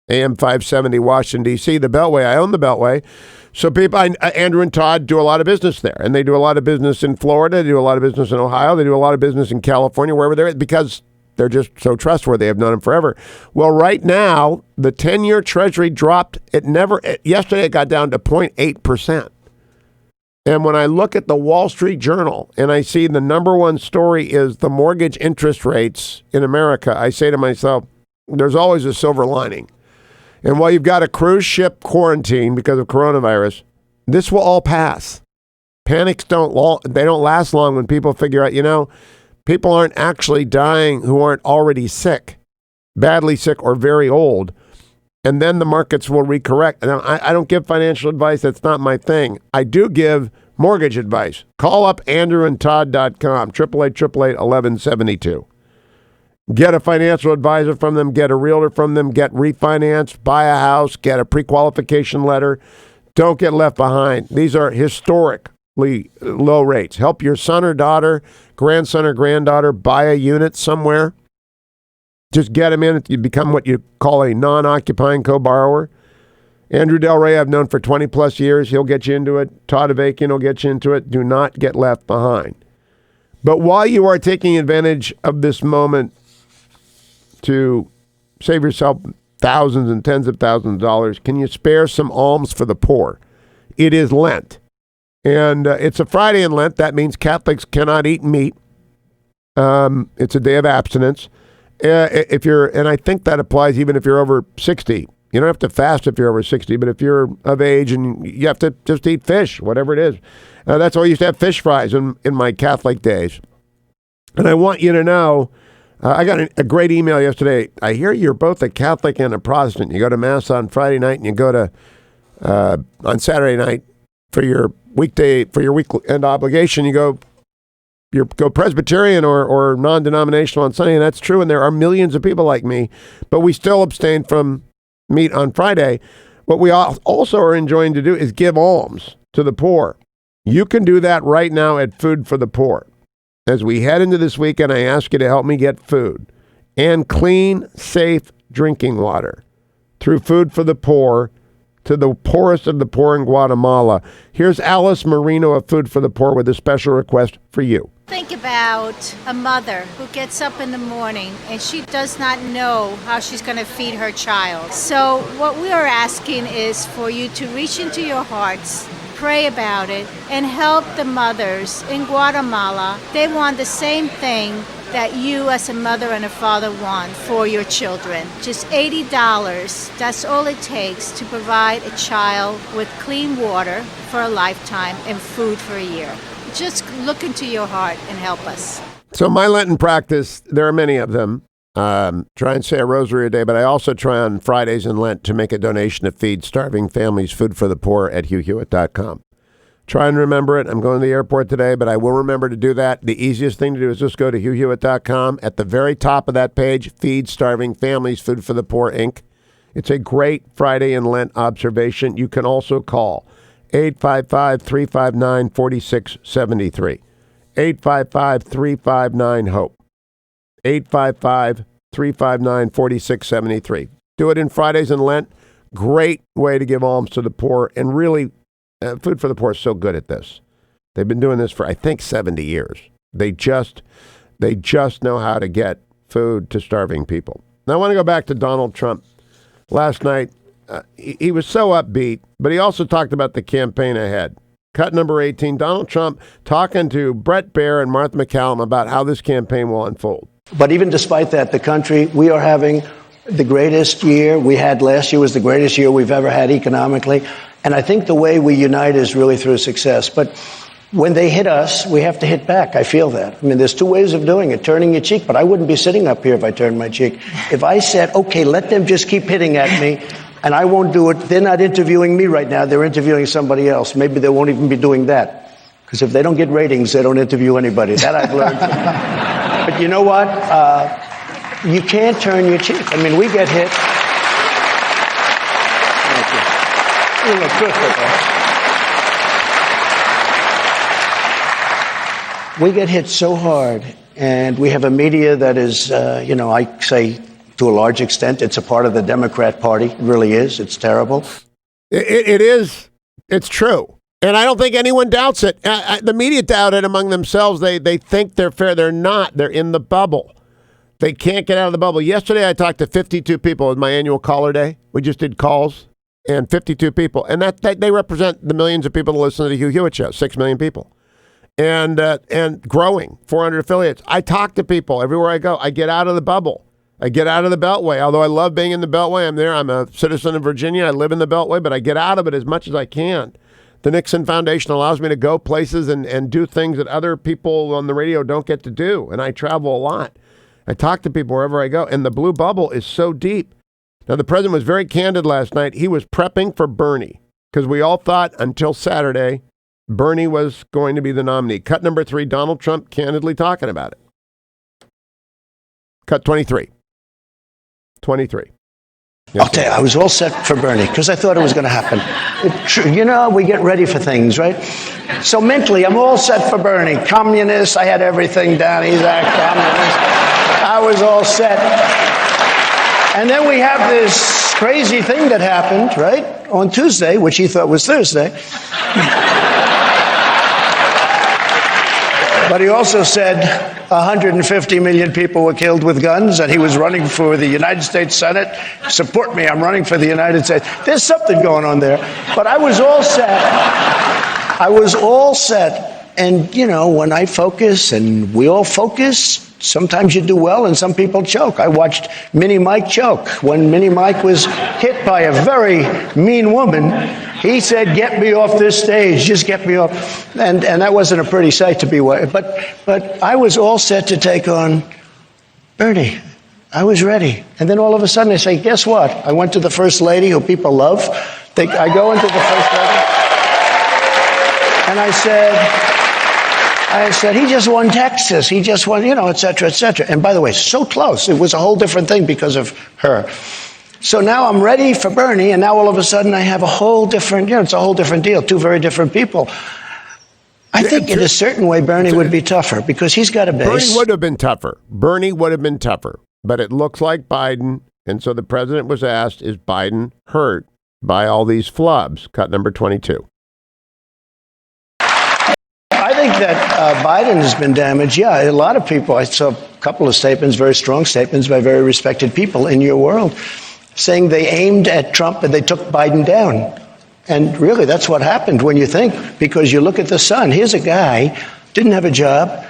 AM 570 Washington, D.C., the Beltway. I own the Beltway. So people, Andrew and Todd do a lot of business there, and they do a lot of business in Florida. They do a lot of business in Ohio. They do a lot of business in California, wherever they're at, because they're just so trustworthy. I've known them forever. Well, right now, the 10-year Treasury dropped. Yesterday it got down to 0.8%. And when I look at the Wall Street Journal and I see the number one story is the mortgage interest rates in America, I say to myself, there's always a silver lining. And while you've got a cruise ship quarantine because of coronavirus, this will all pass. Panics don't last long when people figure out, people aren't actually dying who aren't already sick, badly sick or very old. And then the markets will recorrect. Now, I don't give financial advice. That's not my thing. I do give mortgage advice. Call up andrewandtodd.com, 888-888-1172. Get a financial advisor from them, get a realtor from them, get refinanced, buy a house, get a pre-qualification letter. Don't get left behind. These are historically low rates. Help your son or daughter, grandson or granddaughter buy a unit somewhere. Just get them in. You become what you call a non-occupying co-borrower. Andrew Del Rey, I've known for 20 plus years. He'll get you into it. Todd Avakian will get you into it. Do not get left behind. But while you are taking advantage of this moment to save yourself thousands and tens of thousands of dollars, can you spare some alms for the poor? It is Lent. And it's a Friday in Lent. That means Catholics cannot eat meat. It's a day of abstinence. And I think that applies even if you're over 60. You don't have to fast if you're over 60, but if you're of age and you have to just eat fish, whatever it is. That's why I used to have fish fries in my Catholic days. And I want you to know, I got a great email yesterday. I hear you're both a Catholic and a Protestant. You go to Mass on Friday night and you go to on Saturday night for your weekend obligation. You go Presbyterian or non-denominational on Sunday, and that's true. And there are millions of people like me, but we still abstain from meat on Friday. What we also are enjoying to do is give alms to the poor. You can do that right now at Food for the Poor. As we head into this weekend, I ask you to help me get food and clean, safe drinking water through Food for the Poor to the poorest of the poor in Guatemala. Here's Alice Marino of Food for the Poor with a special request for you. Think about a mother who gets up in the morning and she does not know how she's going to feed her child. So what we are asking is for you to reach into your hearts, pray about it, and help the mothers in Guatemala. They want the same thing that you as a mother and a father want for your children. Just $80. That's all it takes to provide a child with clean water for a lifetime and food for a year. Just look into your heart and help us. So my Lenten practice, there are many of them. Try and say a rosary a day, but I also try on Fridays in Lent to make a donation to feed starving families, food for the poor at HughHewitt.com. Try and remember it. I'm going to the airport today, but I will remember to do that. The easiest thing to do is just go to HughHewitt.com. At the very top of that page, Feed Starving Families, Food for the Poor, Inc. It's a great Friday in Lent observation. You can also call 855-359-4673. 855-359-HOPE. 855-359-4673. Do it in Fridays in Lent. Great way to give alms to the poor. And really, Food for the Poor is so good at this. They've been doing this for, I think, 70 years. They just know how to get food to starving people. Now, I want to go back to Donald Trump. Last night, he was so upbeat, but he also talked about the campaign ahead. Cut number 18, Donald Trump talking to Brett Baer and Martha McCallum about how this campaign will unfold. But even despite that, the country, we are having the greatest year we had. Last year was the greatest year we've ever had economically. And I think the way we unite is really through success. But when they hit us, we have to hit back. I feel that. I mean, there's two ways of doing it, turning your cheek. But I wouldn't be sitting up here if I turned my cheek. If I said, okay, let them just keep hitting at me, and I won't do it, they're not interviewing me right now. They're interviewing somebody else. Maybe they won't even be doing that. Because if they don't get ratings, they don't interview anybody. That I've learned. But you know what? You can't turn your cheek. I mean, we get hit. Thank you. You look good for that. We get hit so hard, and we have a media that is, I say to a large extent, it's a part of the Democrat Party. It really is. It's terrible. It is. It's true. And I don't think anyone doubts it. The media doubt it among themselves. They think they're fair. They're not. They're in the bubble. They can't get out of the bubble. Yesterday, I talked to 52 people with my annual caller day. We just did calls, and 52 people. And that they represent the millions of people that listen to the Hugh Hewitt Show, 6 million people. And growing, 400 affiliates. I talk to people everywhere I go. I get out of the bubble. I get out of the Beltway. Although I love being in the Beltway, I'm there. I'm a citizen of Virginia. I live in the Beltway, but I get out of it as much as I can. The Nixon Foundation allows me to go places and do things that other people on the radio don't get to do. And I travel a lot. I talk to people wherever I go. And the blue bubble is so deep. Now, the president was very candid last night. He was prepping for Bernie because we all thought until Saturday Bernie was going to be the nominee. Cut number 3, Donald Trump candidly talking about it. Cut 23. 23. Yes, I'll tell you, I was all set for Bernie because I thought it was going to happen. We get ready for things, right? So mentally, I'm all set for Bernie. Communist, I had everything down. He's a communist. I was all set. And then we have this crazy thing that happened, right? On Tuesday, which he thought was Thursday. But he also said 150 million people were killed with guns, and he was running for the United States Senate. Support me, I'm running for the United States. There's something going on there. But I was all set. And, when I focus, and we all focus, sometimes you do well, and some people choke. I watched Mini Mike choke. When Mini Mike was hit by a very mean woman, he said, "Get me off this stage, just get me off." And that wasn't a pretty sight to be with. But I was all set to take on Bernie. I was ready. And then all of a sudden I say, guess what? I went to the First Lady, who people love. I go into the First Lady, and I said, he just won Texas. He just won, et cetera, et cetera. And by the way, so close. It was a whole different thing because of her. So now I'm ready for Bernie, and now all of a sudden I have a whole different, it's a whole different deal, two very different people. I think in a certain way Bernie would be tougher because he's got a base. Bernie would have been tougher. But it looks like Biden, and so the president was asked, is Biden hurt by all these flubs? Cut number 22. I think that Biden has been damaged. Yeah, a lot of people. I saw a couple of statements, very strong statements by very respected people in your world, saying they aimed at Trump and they took Biden down. And really, that's what happened when you think, because you look at the son. Here's a guy, didn't have a job,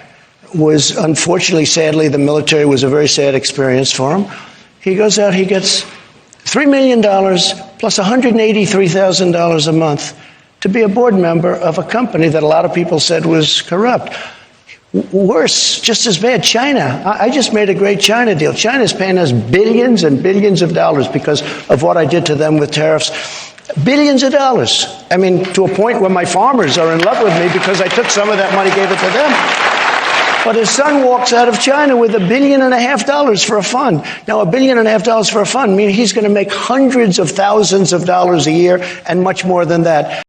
was unfortunately, sadly, the military was a very sad experience for him. He goes out, he gets $3 million plus $183,000 a month to be a board member of a company that a lot of people said was corrupt. Worse, just as bad, China. I just made a great China deal. China's paying us billions and billions of dollars because of what I did to them with tariffs. Billions of dollars. I mean, to a point where my farmers are in love with me because I took some of that money, gave it to them. But his son walks out of China with $1.5 billion for a fund. Now, $1.5 billion for a fund means he's going to make hundreds of thousands of dollars a year and much more than that.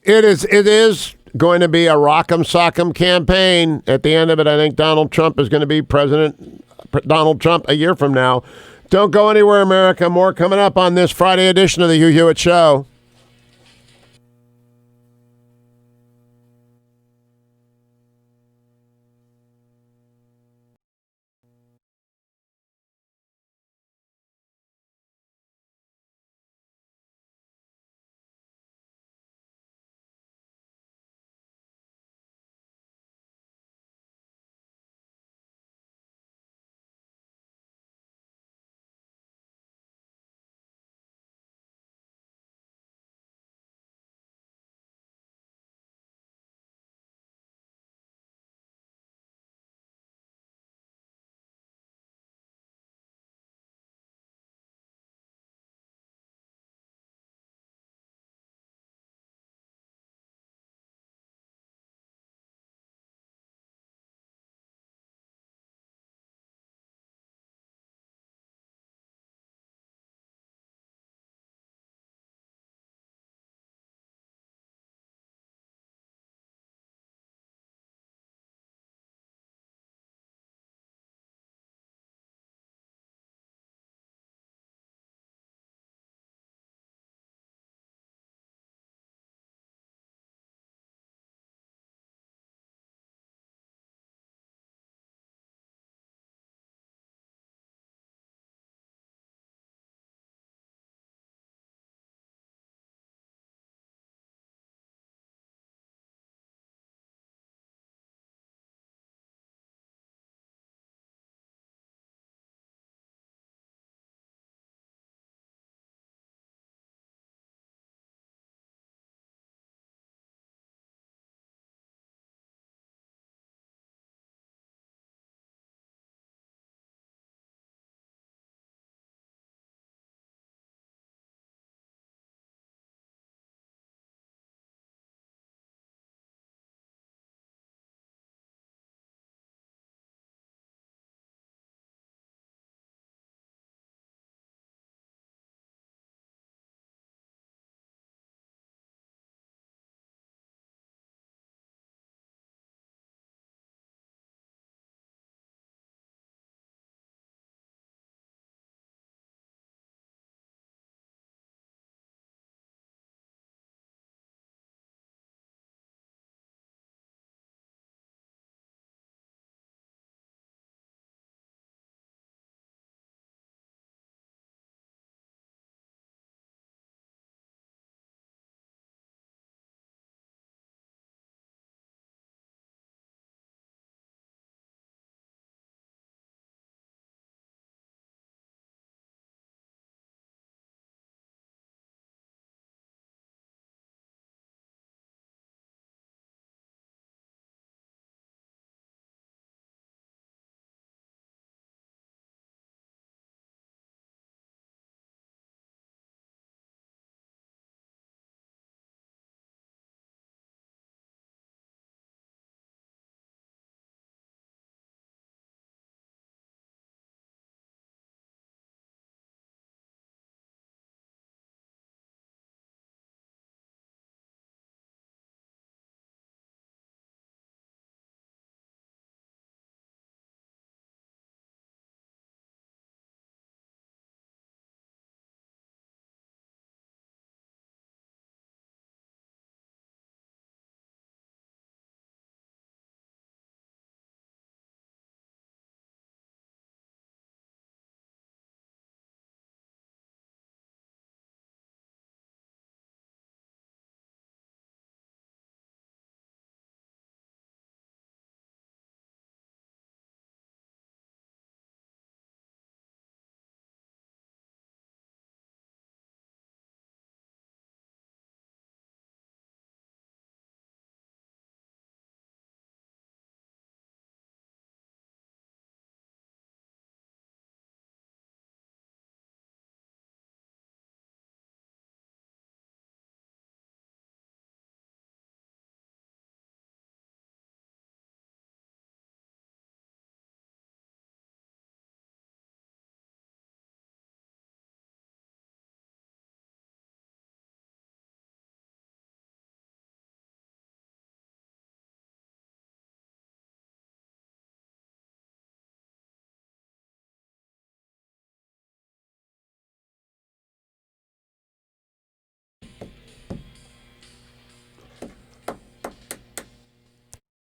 It is going to be a rock'em sock'em campaign. At the end of it, I think Donald Trump is going to be President Donald Trump a year from now. Don't go anywhere, America. More coming up on this Friday edition of the Hugh Hewitt Show.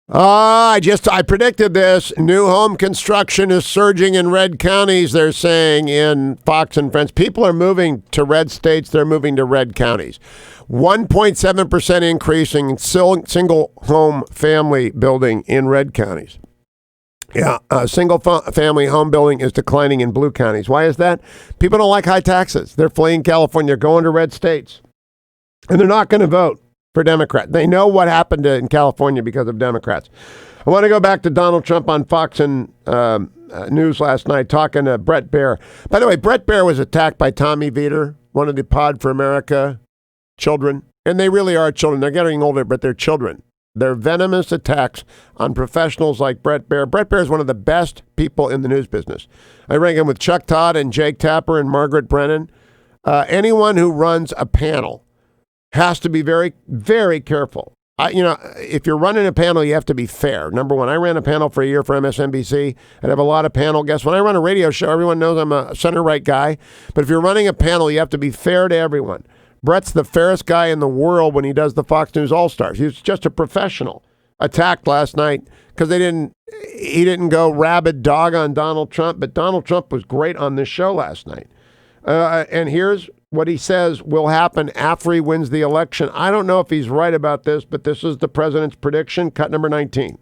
I predicted this. New home construction is surging in red counties, they're saying in Fox and Friends. People are moving to red states. They're moving to red counties. 1.7% increase in single home family building in red counties. Yeah, single family home building is declining in blue counties. Why is that? People don't like high taxes. They're fleeing California, going to red states. And they're not going to vote for Democrat. They know what happened in California because of Democrats. I want to go back to Donald Trump on Fox and News last night talking to Bret Baier. By the way, Bret Baier was attacked by Tommy Vietor, one of the Pod for America children. And they really are children. They're getting older, but they're children. They're venomous attacks on professionals like Bret Baier. Bret Baier is one of the best people in the news business. I rank him with Chuck Todd and Jake Tapper and Margaret Brennan. Anyone who runs a panel has to be very, very careful. If you're running a panel, you have to be fair. Number one, I ran a panel for a year for MSNBC. I'd have a lot of panel guests. When I run a radio show, everyone knows I'm a center-right guy. But if you're running a panel, you have to be fair to everyone. Bret's the fairest guy in the world when he does the Fox News All-Stars. He's just a professional. Attacked last night because he didn't go rabid dog on Donald Trump, but Donald Trump was great on this show last night. And here's what he says will happen after he wins the election. I don't know if he's right about this, but this is the president's prediction, cut number 19.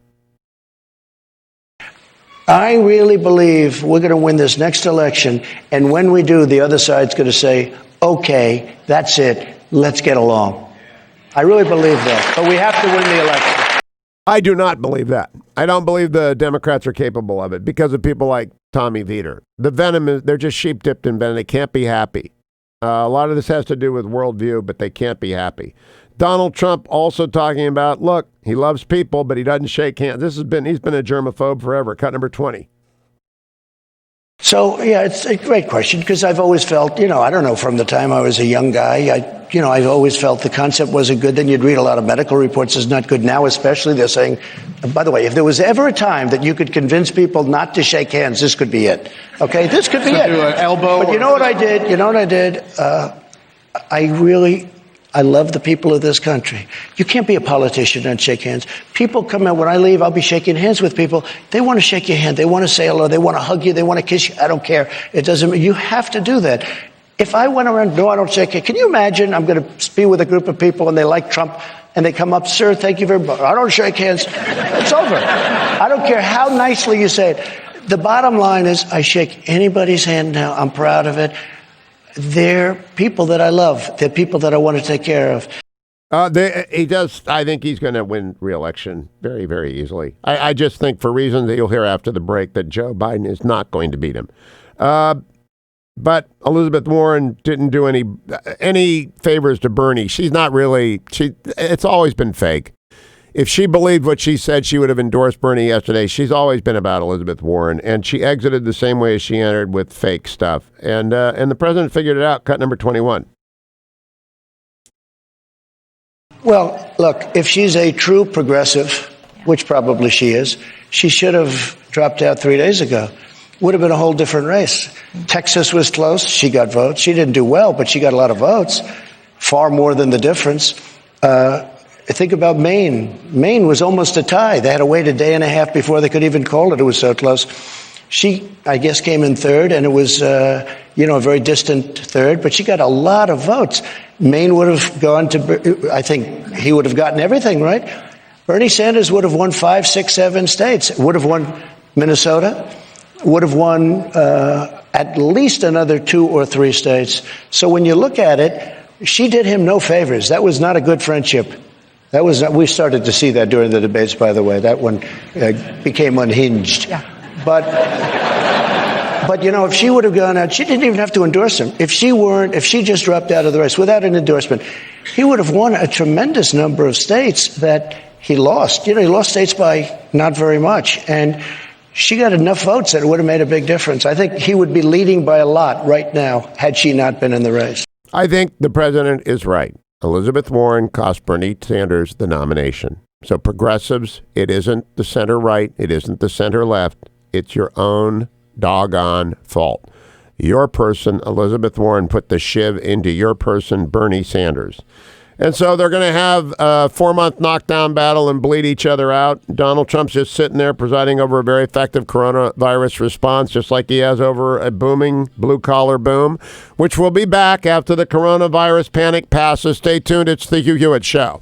I really believe we're going to win this next election, and when we do, the other side's going to say, okay, that's it, let's get along. I really believe that, but we have to win the election. I do not believe that. I don't believe the Democrats are capable of it because of people like Tommy Vietor. The venom is, they're just sheep dipped in venom. They can't be happy. A lot of this has to do with worldview, but they can't be happy. Donald Trump also talking about, look, he loves people, but he doesn't shake hands. He's been a germaphobe forever. Cut number 20. So, yeah, it's a great question because I've always felt, I don't know, from the time I was a young guy, I've always felt the concept wasn't good. Then you'd read a lot of medical reports, it's not good. Now, especially, they're saying, by the way, if there was ever a time that you could convince people not to shake hands, this could be it. Okay, this could be it. Do an elbow. But you know what I did? I love the people of this country. You can't be a politician and shake hands. People come in. When I leave, I'll be shaking hands with people. They want to shake your hand. They want to say hello. They want to hug you. They want to kiss you. I don't care. It doesn't. You have to do that. If I went around, no, I don't shake hands. Can you imagine? I'm going to be with a group of people and they like Trump and they come up, sir, thank you very much. I don't shake hands. It's over. I don't care how nicely you say it. The bottom line is I shake anybody's hand now. I'm proud of it. They're people that I love. They're people that I want to take care of. He does. I think he's going to win re-election very, very easily. I just think for reasons that you'll hear after the break that Joe Biden is not going to beat him. But Elizabeth Warren didn't do any favors to Bernie. She's not really. It's always been fake. If she believed what she said, she would have endorsed Bernie yesterday. She's always been about Elizabeth Warren, and she exited the same way as she entered with fake stuff. And the president figured it out. Cut number 21. Well, look, if she's a true progressive, which probably she is, she should have dropped out 3 days ago. Would have been a whole different race. Texas was close. She got votes. She didn't do well, but she got a lot of votes, far more than the difference. Think about Maine. Maine was almost a tie. They had to wait a day and a half before they could even call it. It was so close. She, I guess, came in third, and it was, a very distant third, but she got a lot of votes. Maine would have gone to, I think he would have gotten everything, right? Bernie Sanders would have won 5, 6, 7 states. Would have won Minnesota, would have won at least another 2 or 3 states. So when you look at it, she did him no favors. That was not a good friendship. We started to see that during the debates, by the way. That one became unhinged. Yeah. But if she would have gone out, she didn't even have to endorse him. If she just dropped out of the race without an endorsement, he would have won a tremendous number of states that he lost. He lost states by not very much. And she got enough votes that it would have made a big difference. I think he would be leading by a lot right now had she not been in the race. I think the president is right. Elizabeth Warren cost Bernie Sanders the nomination. So progressives, it isn't the center right. It isn't the center left. It's your own doggone fault. Your person, Elizabeth Warren, put the shiv into your person, Bernie Sanders. And so they're going to have a 4-month knockdown battle and bleed each other out. Donald Trump's just sitting there presiding over a very effective coronavirus response, just like he has over a booming blue-collar boom, which will be back after the coronavirus panic passes. Stay tuned. It's the Hugh Hewitt Show.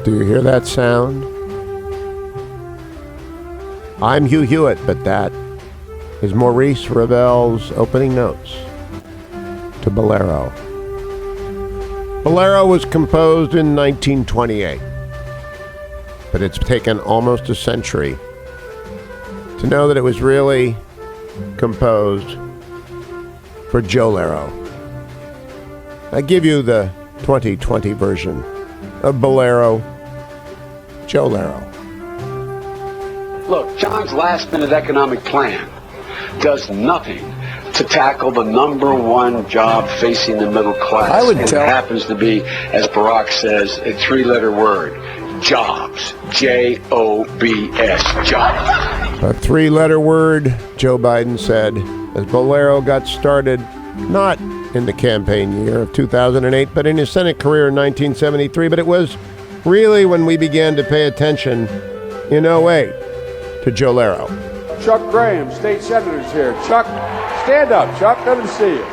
Do you hear that sound? I'm Hugh Hewitt, but that is Maurice Ravel's opening notes to Bolero. Bolero was composed in 1928, but it's taken almost a century to know that it was really composed for Joe Lero. I give you the 2020 version of Bolero, Joe Lero. Look, John's last-minute economic plan does nothing to tackle the number one job facing the middle class. I would tell. It happens to be, as Barack says, a three-letter word: jobs. J-O-B-S. Jobs. A three-letter word, Joe Biden said, as Bolero got started, not in the campaign year of 2008, but in his Senate career in 1973. But it was really when we began to pay attention in 08 to Joe Lero. Chuck Graham, state senator's here. Chuck, stand up, Chuck. Let him see you.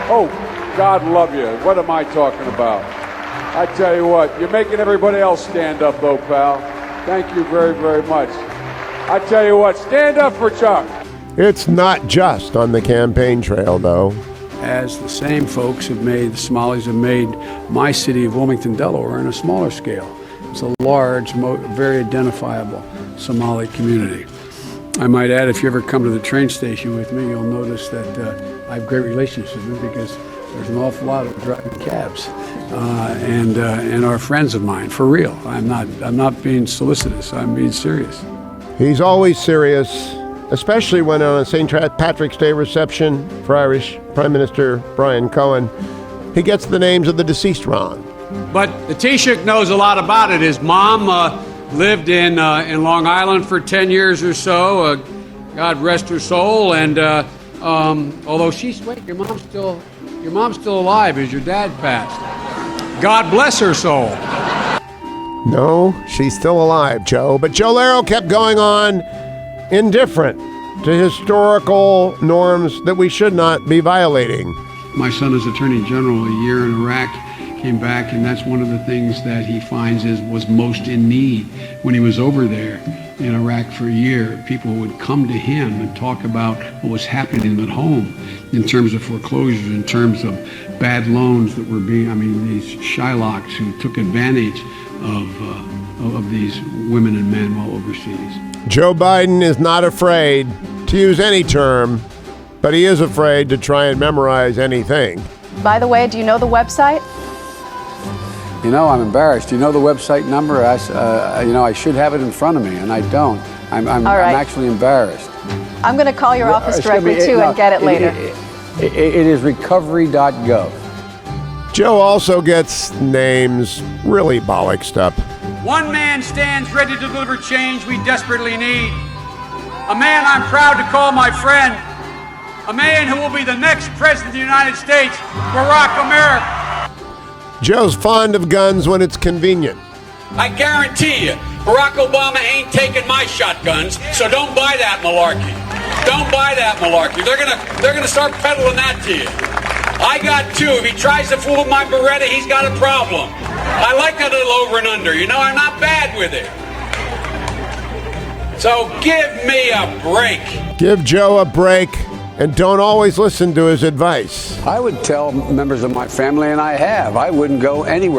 Oh, God love you. What am I talking about? I tell you what, you're making everybody else stand up, though, pal. Thank you very, very much. I tell you what, stand up for Chuck. It's not just on the campaign trail, though. As the same folks have made, the Somalis have made my city of Wilmington, Delaware, on a smaller scale. It's a large, very identifiable Somali community. I might add, if you ever come to the train station with me, you'll notice that I have great relationships with them because there's an awful lot of driving cabs and are friends of mine, for real. I'm not being solicitous. I'm being serious. He's always serious, especially when on a St. Patrick's Day reception for Irish Prime Minister Brian Cohen, he gets the names of the deceased wrong. But the Taoiseach knows a lot about it. His mom lived in Long Island for 10 years or so. God rest her soul. And although your mom's still alive as your dad passed. God bless her soul. No, she's still alive, Joe. But Joe Lero kept going on, indifferent to historical norms that we should not be violating. My son is Attorney General a year in Iraq, came back, and that's one of the things that he finds was most in need. When he was over there in Iraq for a year, people would come to him and talk about what was happening at home in terms of foreclosures, in terms of bad loans that were these Shylocks who took advantage of these women and men while overseas. Joe Biden is not afraid to use any term, but he is afraid to try and memorize anything. By the way, do you know the website? You know, I'm embarrassed. Do you know the website number? I should have it in front of me, and I don't. I'm actually embarrassed. I'm going to call your office directly, and get it later. It is recovery.gov. Joe also gets names really bollocksed up. One man stands ready to deliver change we desperately need. A man I'm proud to call my friend. A man who will be the next president of the United States, Barack America. Joe's fond of guns when it's convenient. I guarantee you, Barack Obama ain't taking my shotguns, so don't buy that malarkey. Don't buy that malarkey. They're gonna start peddling that to you. I got two. If he tries to fool with my Beretta, he's got a problem. I like a little over and under. You know, I'm not bad with it. So give me a break. Give Joe a break, and don't always listen to his advice. I would tell members of my family, and I have, I wouldn't go anywhere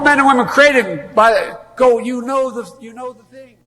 men and women created by go. You know the thing.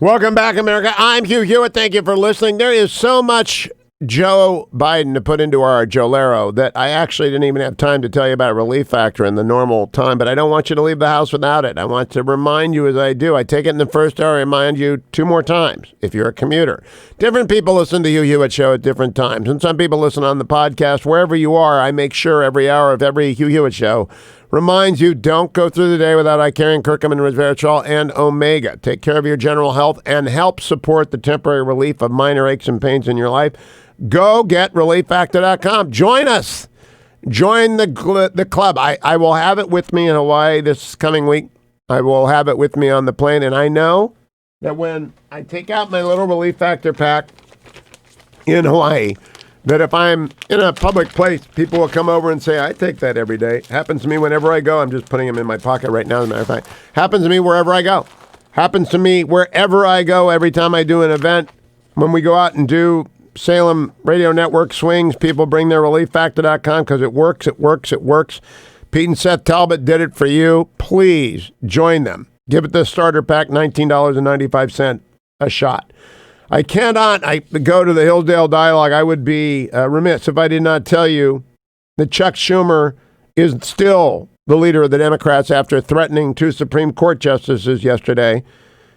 Welcome back, America. I'm Hugh Hewitt. Thank you for listening. There is so much Joe Biden to put into our Jolero that I actually didn't even have time to tell you about Relief Factor in the normal time, but I don't want you to leave the house without it. I want to remind you as I do. I take it in the first hour, remind you 2 more times if you're a commuter. Different people listen to Hugh Hewitt Show at different times, and some people listen on the podcast. Wherever you are, I make sure every hour of every Hugh Hewitt Show reminds you, don't go through the day without Icarian, curcumin, resveratrol, and omega. Take care of your general health and help support the temporary relief of minor aches and pains in your life. Go get ReliefFactor.com. Join us. Join the club. I will have it with me in Hawaii this coming week. I will have it with me on the plane. And I know that when I take out my little Relief Factor pack in Hawaii, that if I'm in a public place, people will come over and say, I take that every day. Happens to me whenever I go. I'm just putting them in my pocket right now, as a matter of fact. Happens to me wherever I go. Happens to me wherever I go every time I do an event. When we go out and do Salem Radio Network swings, people bring their ReliefFactor.com because it works, it works, it works. Pete and Seth Talbot did it for you. Please join them. Give it the starter pack, $19.95 a shot. I cannot go to the Hillsdale dialogue. I would be remiss if I did not tell you that Chuck Schumer is still the leader of the Democrats after threatening 2 Supreme Court justices yesterday.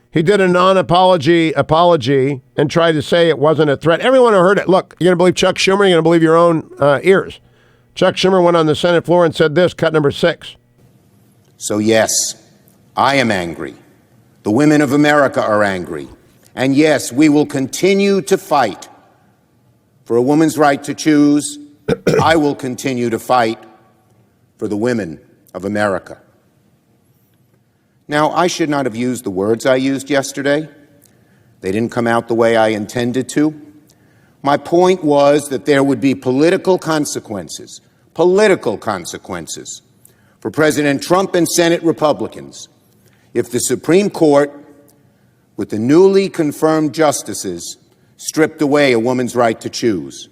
He did a non-apology and tried to say it wasn't a threat. Everyone who heard it, look, you're going to believe Chuck Schumer, you're going to believe your own ears. Chuck Schumer went on the Senate floor and said this, cut number 6. So yes, I am angry. The women of America are angry. And yes, we will continue to fight for a woman's right to choose. I will continue to fight for the women of America. Now, I should not have used the words I used yesterday. They didn't come out the way I intended to. My point was that there would be political consequences for President Trump and Senate Republicans if the Supreme Court, with the newly confirmed justices, stripped away a woman's right to choose.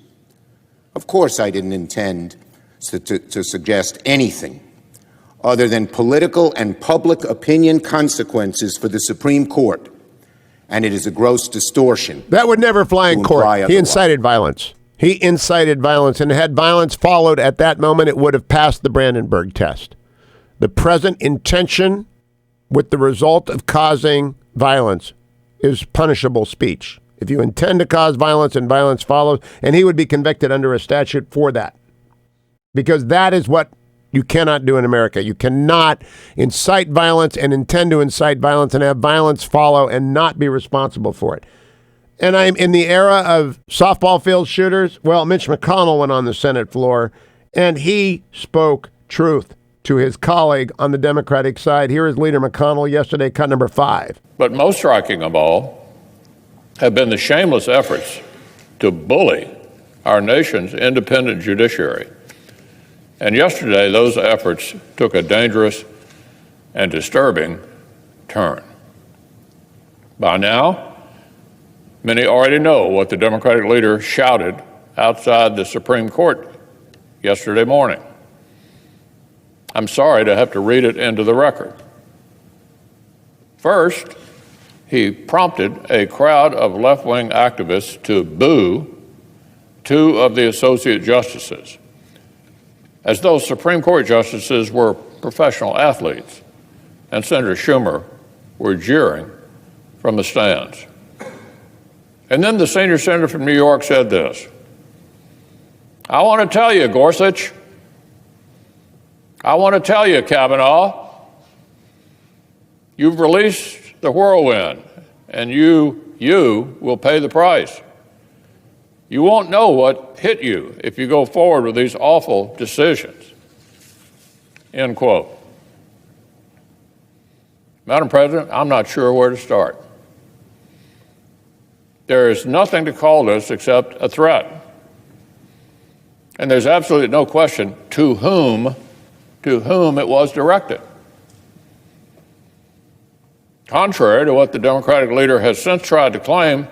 Of course, I didn't intend to suggest anything other than political and public opinion consequences for the Supreme Court. And it is a gross distortion. That would never fly in court. He incited violence. And had violence followed at that moment, it would have passed the Brandenburg test. The present intention with the result of causing violence is punishable speech. If you intend to cause violence and violence follows, and he would be convicted under a statute for that. Because that is what you cannot do in America. You cannot incite violence and intend to incite violence and have violence follow and not be responsible for it. And I'm in the era of softball field shooters. Well, Mitch McConnell went on the Senate floor and he spoke truth to his colleague on the Democratic side. Here is Leader McConnell yesterday, cut number 5. But most striking of all have been the shameless efforts to bully our nation's independent judiciary. And yesterday, those efforts took a dangerous and disturbing turn. By now, many already know what the Democratic leader shouted outside the Supreme Court yesterday morning. I'm sorry to have to read it into the record. First, he prompted a crowd of left-wing activists to boo 2 of the associate justices, as though Supreme Court justices were professional athletes, and Senator Schumer were jeering from the stands. And then the senior senator from New York said this, I want to tell you, Gorsuch, I want to tell you, Kavanaugh, you've released the whirlwind, and you will pay the price. You won't know what hit you if you go forward with these awful decisions. End quote. Madam President, I'm not sure where to start. There is nothing to call this except a threat. And there's absolutely no question to whom it was directed. Contrary to what the Democratic leader has since tried to claim,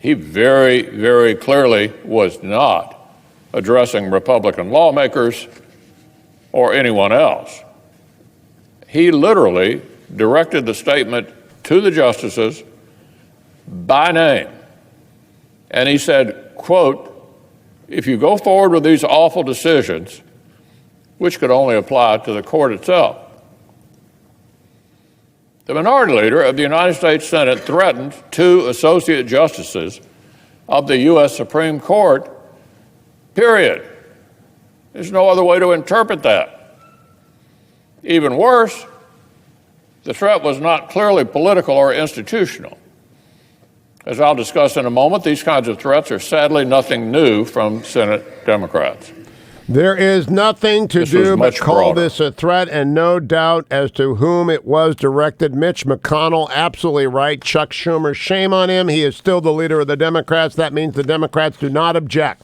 he very, very clearly was not addressing Republican lawmakers or anyone else. He literally directed the statement to the justices by name. And he said, quote, if you go forward with these awful decisions, which could only apply to the court itself, the minority leader of the United States Senate threatened 2 associate justices of the U.S. Supreme Court, period. There's no other way to interpret that. Even worse, the threat was not clearly political or institutional. As I'll discuss in a moment, these kinds of threats are sadly nothing new from Senate Democrats. There is nothing to do but call this a threat, and no doubt as to whom it was directed. Mitch McConnell, absolutely right. Chuck Schumer, shame on him. He is still the leader of the Democrats. That means the Democrats do not object.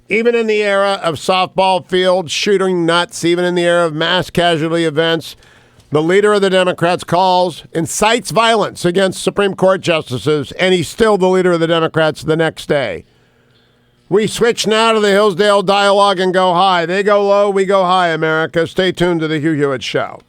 Even in the era of softball field shooting nuts, even in the era of mass casualty events, the leader of the Democrats incites violence against Supreme Court justices, and he's still the leader of the Democrats the next day. We switch now to the Hillsdale Dialogue and go high. They go low, we go high, America. Stay tuned to the Hugh Hewitt Show.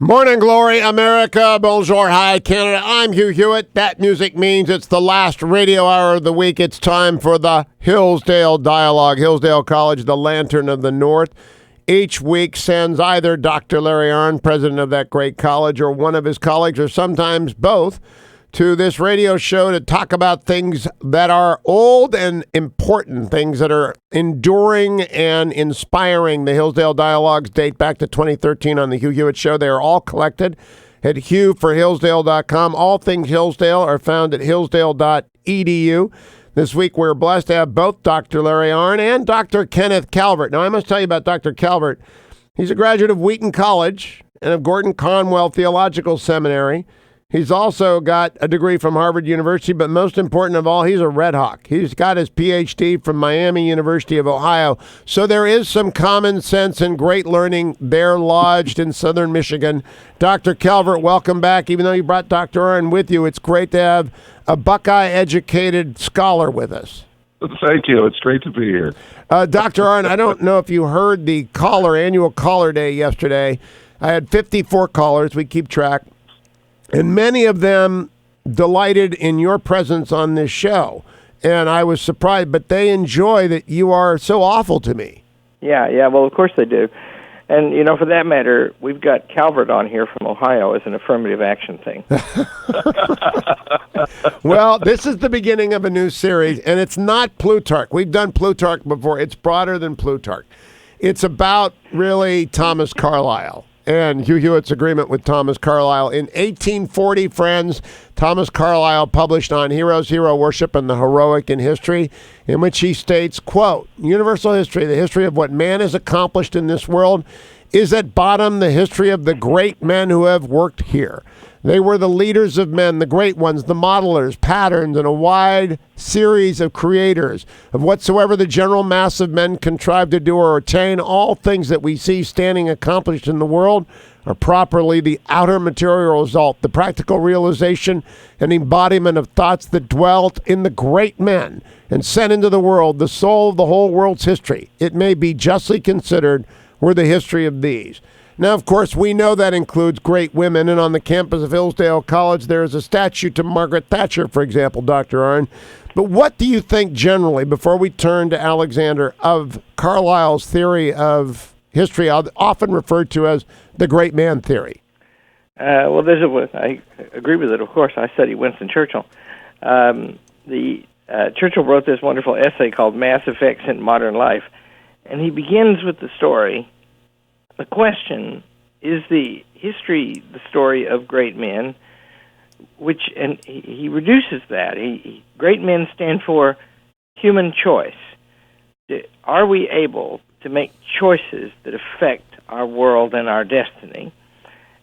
Morning glory, America. Bonjour, hi, Canada. I'm Hugh Hewitt. That music means it's the last radio hour of the week. It's time for the Hillsdale Dialogue. Hillsdale College, the lantern of the North, each week sends either Dr. Larry Arnn, president of that great college, or one of his colleagues, or sometimes both, to this radio show to talk about things that are old and important, things that are enduring and inspiring. The Hillsdale Dialogues date back to 2013 on the Hugh Hewitt Show. They are all collected at hughforhillsdale.com. All things Hillsdale are found at hillsdale.edu. This week, we're blessed to have both Dr. Larry Arnn and Dr. Kenneth Calvert. Now, I must tell you about Dr. Calvert. He's a graduate of Wheaton College and of Gordon Conwell Theological Seminary. He's also got a degree from Harvard University, but most important of all, he's a Red Hawk. He's got his PhD from Miami University of Ohio. So there is some common sense and great learning there lodged in southern Michigan. Dr. Calvert, welcome back. Even though you brought Dr. Arnn with you, it's great to have a Buckeye-educated scholar with us. Thank you. It's great to be here. Dr. Arnn, I don't know if you heard the annual caller day yesterday. I had 54 callers. We keep track. And many of them delighted in your presence on this show. And I was surprised, but they enjoy that you are so awful to me. Yeah, well, of course they do. And, for that matter, we've got Calvert on here from Ohio as an affirmative action thing. Well, this is the beginning of a new series, and it's not Plutarch. We've done Plutarch before. It's broader than Plutarch. It's about, really, Thomas Carlyle. And Hugh Hewitt's agreement with Thomas Carlyle. In 1840, friends, Thomas Carlyle published On Heroes, Hero Worship, and the Heroic in History, in which he states, quote, universal history, the history of what man has accomplished in this world, is at bottom the history of the great men who have worked here. They were the leaders of men, the great ones, the modelers, patterns, and a wide series of creators of whatsoever the general mass of men contrive to do or attain. All things that we see standing accomplished in the world are properly the outer material result, the practical realization and embodiment of thoughts that dwelt in the great men and sent into the world the soul of the whole world's history. It may be justly considered were the history of these. Now, of course, we know that includes great women, and on the campus of Hillsdale College, there is a statue to Margaret Thatcher, for example, Dr. Arnn. But what do you think generally, before we turn to Alexander, of Carlyle's theory of history, often referred to as the great man theory? Well, I agree with it, of course. I study Winston Churchill. Churchill wrote this wonderful essay called Mass Effects in Modern Life, and he begins with the story. The question, is the history the story of great men, and he reduces that. Great men stand for human choice. Are we able to make choices that affect our world and our destiny?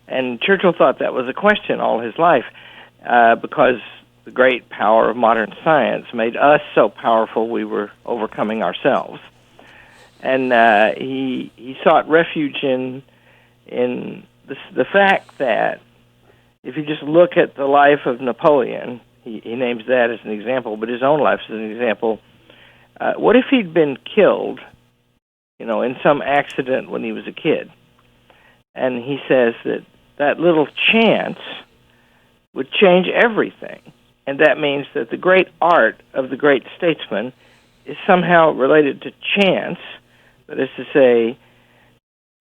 And Churchill thought that was a question all his life, because the great power of modern science made us so powerful we were overcoming ourselves. And he sought refuge in the fact that if you just look at the life of Napoleon, he names that as an example, but his own life as an example. What if he'd been killed, in some accident when he was a kid? And he says that little chance would change everything. And that means that the great art of the great statesman is somehow related to chance. That is to say,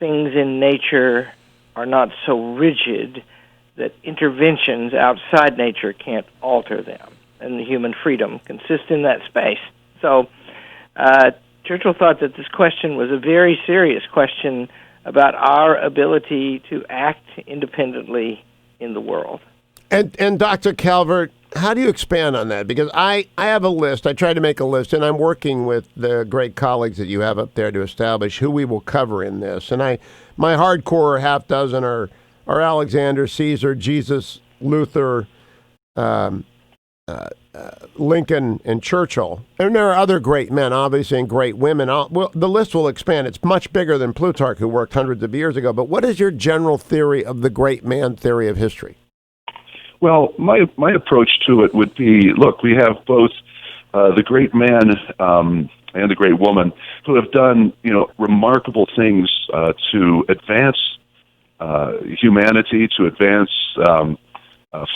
things in nature are not so rigid that interventions outside nature can't alter them, and the human freedom consists in that space. So Churchill thought that this question was a very serious question about our ability to act independently in the world. And Dr. Calvert, how do you expand on that? Because I have a list. I tried to make a list, and I'm working with the great colleagues that you have up there to establish who we will cover in this. And my hardcore half dozen are Alexander, Caesar, Jesus, Luther, Lincoln, and Churchill. And there are other great men, obviously, and great women. The list will expand. It's much bigger than Plutarch, who worked hundreds of years ago. But what is your general theory of the great man theory of history? Well, my approach to it would be, look, we have both the great man and the great woman who have done, remarkable things to advance humanity, to advance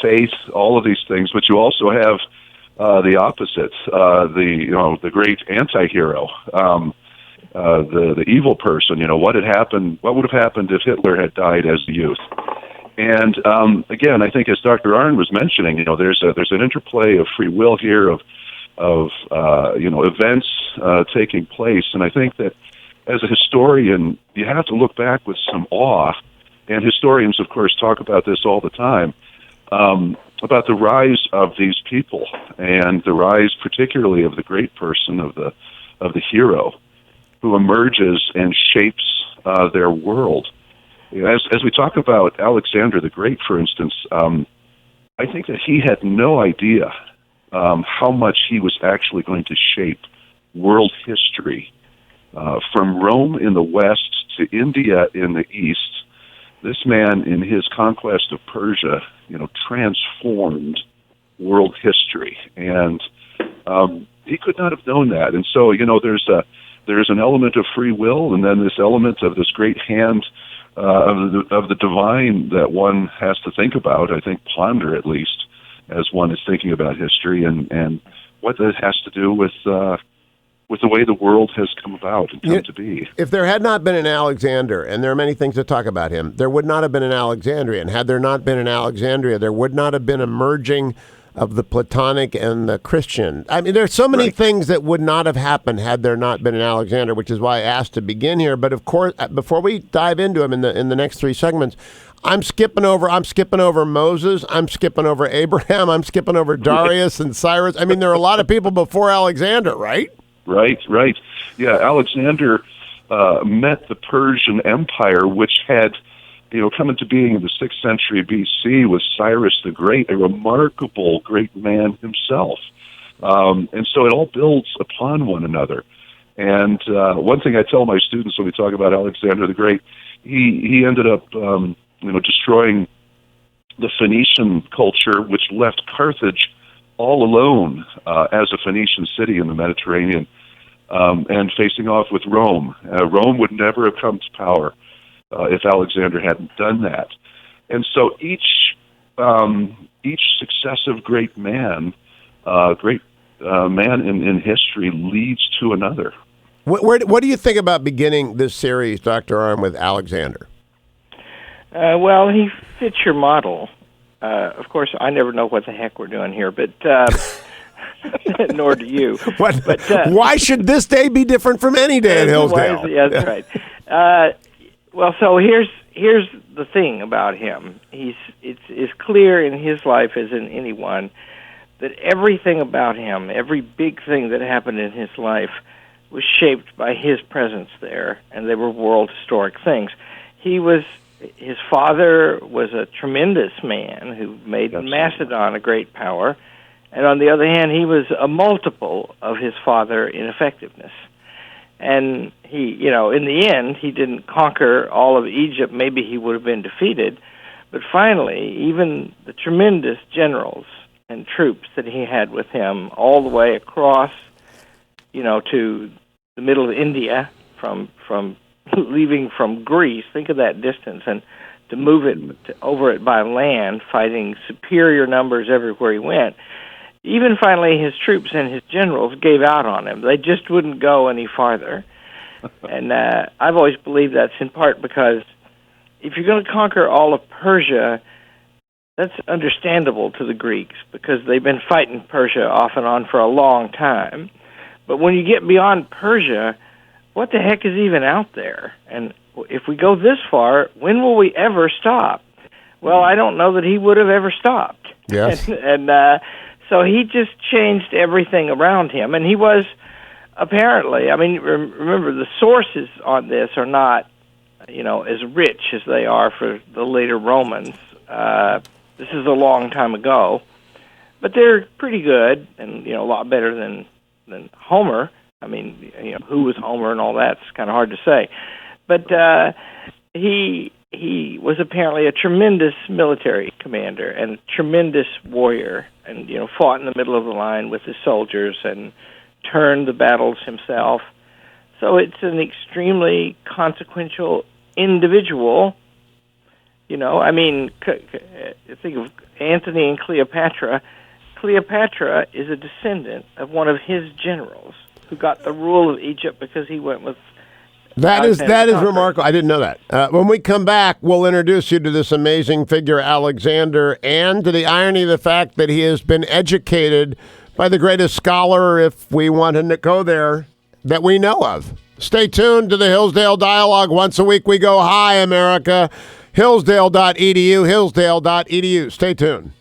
faith, all of these things. But you also have the opposite, the great anti-hero, the evil person. What would have happened if Hitler had died as a youth? And again, I think as Dr. Arnn was mentioning, there's an interplay of free will here, of events taking place, and I think that as a historian, you have to look back with some awe. And historians, of course, talk about this all the time, about the rise of these people and the rise, particularly, of the great person, of the hero, who emerges and shapes their world. As we talk about Alexander the Great, for instance, I think that he had no idea how much he was actually going to shape world history, from Rome in the west to India in the east. This man, in his conquest of Persia, transformed world history, and he could not have known that. And so, there's an element of free will, and then this element of this great hand of the divine that one has to think about. I think ponder, at least, as one is thinking about history and what that has to do with the way the world has come about and come to be. If there had not been an Alexander, and there are many things to talk about him, there would not have been an Alexandria. And had there not been an Alexandria, there would not have been a merging of the Platonic and the Christian. I mean, there's so many things that would not have happened had there not been an Alexander, which is why I asked to begin here. But of course, before we dive into him in the next three segments, I'm skipping over Moses. I'm skipping over Abraham. I'm skipping over Darius and Cyrus. I mean, there are a lot of people before Alexander, right? Right. Yeah, Alexander met the Persian Empire, which had, come into being in the 6th century BC with Cyrus the Great, a remarkable great man himself. And so it all builds upon one another. And one thing I tell my students when we talk about Alexander the Great, he ended up, destroying the Phoenician culture, which left Carthage all alone as a Phoenician city in the Mediterranean, and facing off with Rome. Rome would never have come to power if Alexander hadn't done that. And so each successive great man in history leads to another. What do you think about beginning this series, Dr. Arnn, with Alexander? Well, he fits your model. Of course, I never know what the heck we're doing here, but nor do you. But why should this day be different from any day at Hillsdale? Yeah, that's right. Well, so here's the thing about him. It's clear in his life as in anyone that everything about him, every big thing that happened in his life, was shaped by his presence there, and they were world historic things. His father was a tremendous man who made Macedon a great power, and on the other hand, he was a multiple of his father in effectiveness. And he, in the end, he didn't conquer all of Egypt. Maybe he would have been defeated, but finally, even the tremendous generals and troops that he had with him all the way across, to the middle of India, from leaving from Greece, think of that distance, and to move it over it by land, fighting superior numbers everywhere he went. Even finally, his troops and his generals gave out on him. They just wouldn't go any farther. And I've always believed that's in part because if you're going to conquer all of Persia, that's understandable to the Greeks because they've been fighting Persia off and on for a long time. But when you get beyond Persia, what the heck is even out there? And if we go this far, when will we ever stop? Well, I don't know that he would have ever stopped. Yes. And so he just changed everything around him. And he was apparently, remember, the sources on this are not, as rich as they are for the later Romans. This is a long time ago. But they're pretty good and, a lot better than Homer. Who was Homer and all that's kind of hard to say. But he was apparently a tremendous military commander and a tremendous warrior and, fought in the middle of the line with his soldiers and turned the battles himself. So it's an extremely consequential individual You know, I mean, think of Antony and Cleopatra. Cleopatra is a descendant of one of his generals who got the rule of Egypt because he went with. That is remarkable. I didn't know that. When we come back, we'll introduce you to this amazing figure, Alexander, and to the irony of the fact that he has been educated by the greatest scholar, if we want to go there, that we know of. Stay tuned to the Hillsdale Dialogue. Once a week we go, hi, America. Hillsdale.edu, Hillsdale.edu. Stay tuned.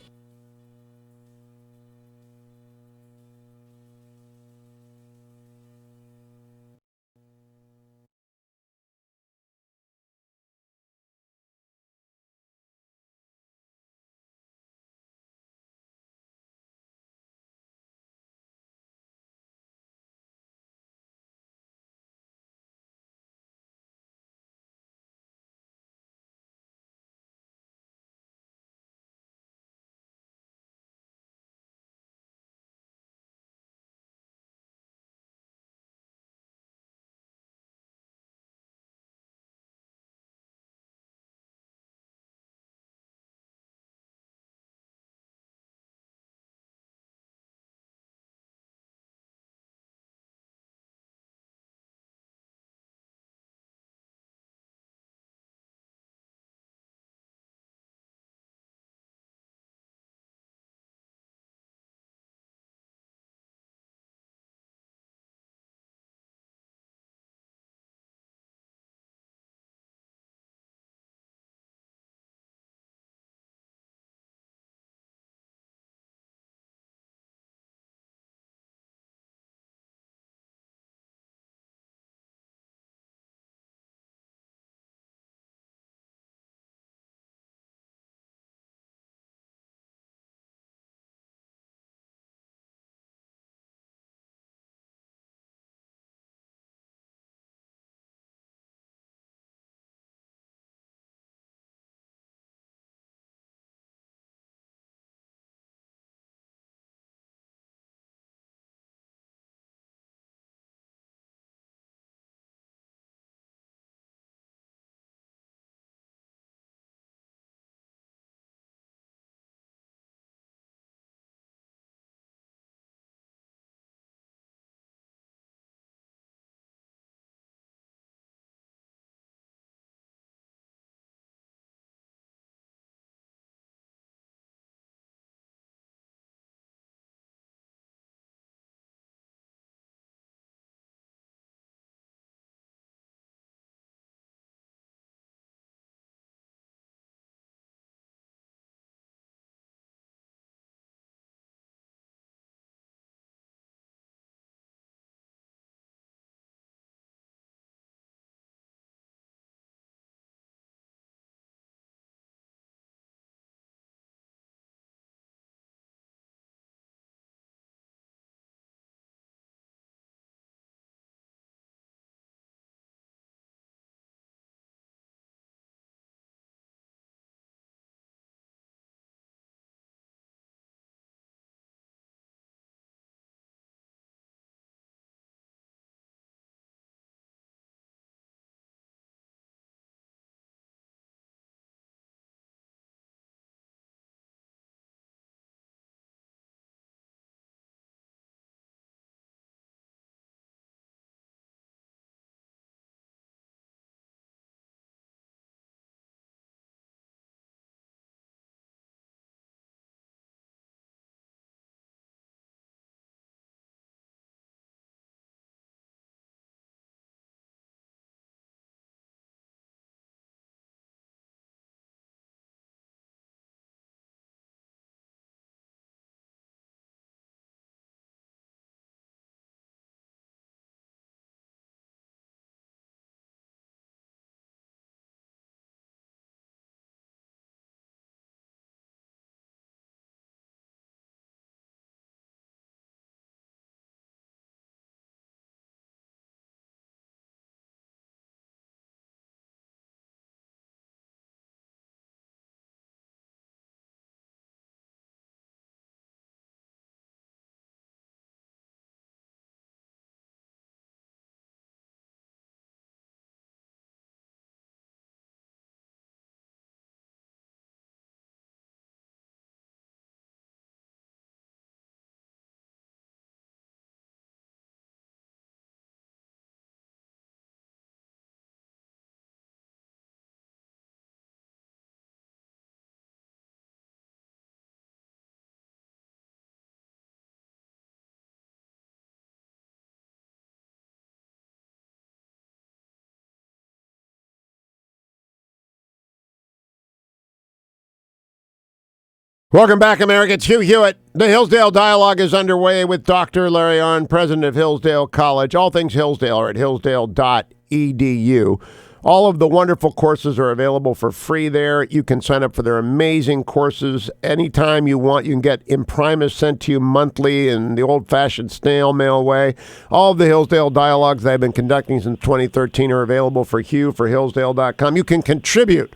Welcome back, America. It's Hugh Hewitt. The Hillsdale Dialogue is underway with Dr. Larry Arnn, president of Hillsdale College. All things Hillsdale are at hillsdale.edu. All of the wonderful courses are available for free there. You can sign up for their amazing courses anytime you want. You can get Imprimis sent to you monthly in the old-fashioned snail mail way. All of the Hillsdale Dialogues that I've been conducting since 2013 are available for hugh.hillsdale.com. You can contribute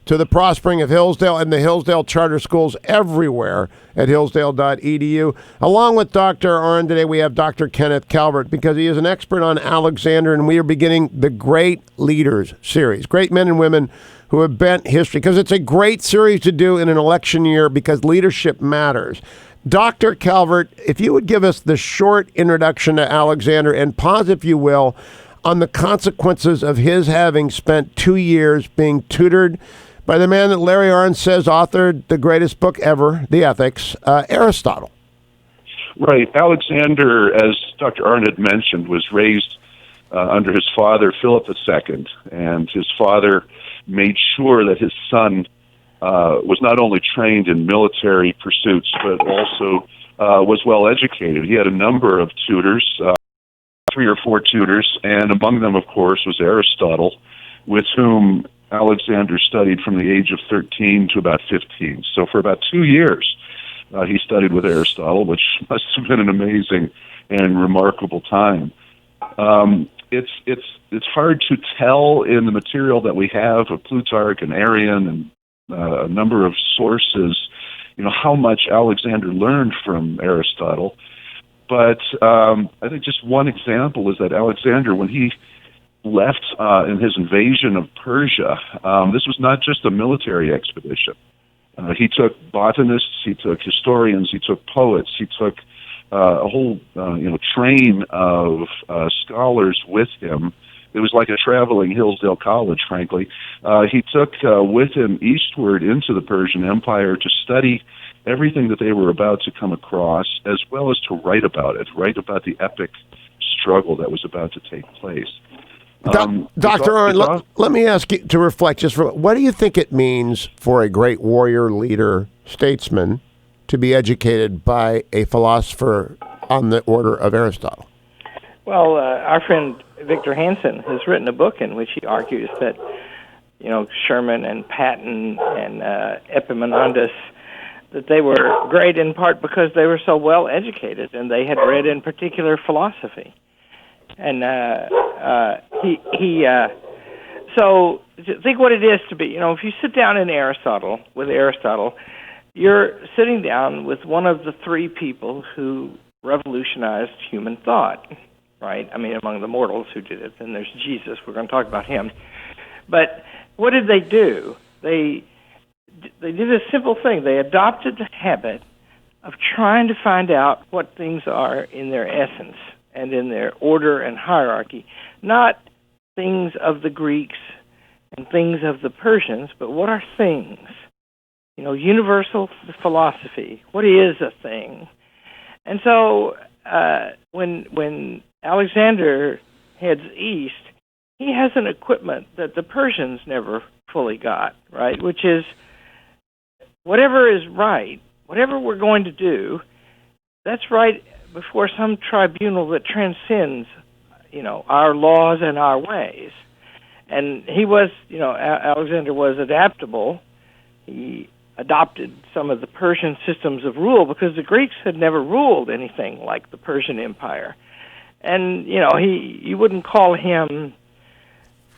to the prospering of Hillsdale and the Hillsdale charter schools everywhere at hillsdale.edu. Along with Dr. Arnn today, we have Dr. Kenneth Calvert because he is an expert on Alexander, and we are beginning the Great Leaders series. Great men and women who have bent history, because it's a great series to do in an election year because leadership matters. Dr. Calvert, if you would give us the short introduction to Alexander and pause, if you will, on the consequences of his having spent 2 years being tutored by the man that Larry Arnn says authored the greatest book ever, The Ethics, Aristotle. Right. Alexander, as Dr. Arnn had mentioned, was raised under his father, Philip II, and his father made sure that his son was not only trained in military pursuits, but also was well educated. He had a number of tutors, 3 or 4 tutors, and among them, of course, was Aristotle, with whom Alexander studied from the age of 13 to about 15. So for about 2 years, he studied with Aristotle, which must have been an amazing and remarkable time. It's hard to tell in the material that we have of Plutarch and Arrian and a number of sources, how much Alexander learned from Aristotle. But I think just one example is that Alexander, when he left in his invasion of Persia, this was not just a military expedition. He took botanists, he took historians, he took poets, he took a whole train of scholars with him. It was like a traveling Hillsdale College, frankly. He took with him eastward into the Persian Empire to study everything that they were about to come across, as well as to write about the epic struggle that was about to take place. Dr. Arnn, let me ask you to reflect just for what do you think it means for a great warrior, leader, statesman to be educated by a philosopher on the order of Aristotle? Well, our friend Victor Hansen has written a book in which he argues that, Sherman and Patton and Epaminondas, that they were great in part because they were so well educated and they had read in particular philosophy. And so think what it is to be, if you sit down with Aristotle, you're sitting down with one of the 3 people who revolutionized human thought, right? I mean, among the mortals who did it. Then there's Jesus. We're going to talk about him. But what did they do? They did a simple thing. They adopted the habit of trying to find out what things are in their essence and in their order and hierarchy, not things of the Greeks and things of the Persians, but what are things? Universal philosophy. What is a thing? And so when Alexander heads east, he has an equipment that the Persians never fully got, right? Which is whatever is right, whatever we're going to do, that's right before some tribunal that transcends, our laws and our ways. And he was, Alexander was adaptable. He adopted some of the Persian systems of rule because the Greeks had never ruled anything like the Persian Empire. And, you wouldn't call him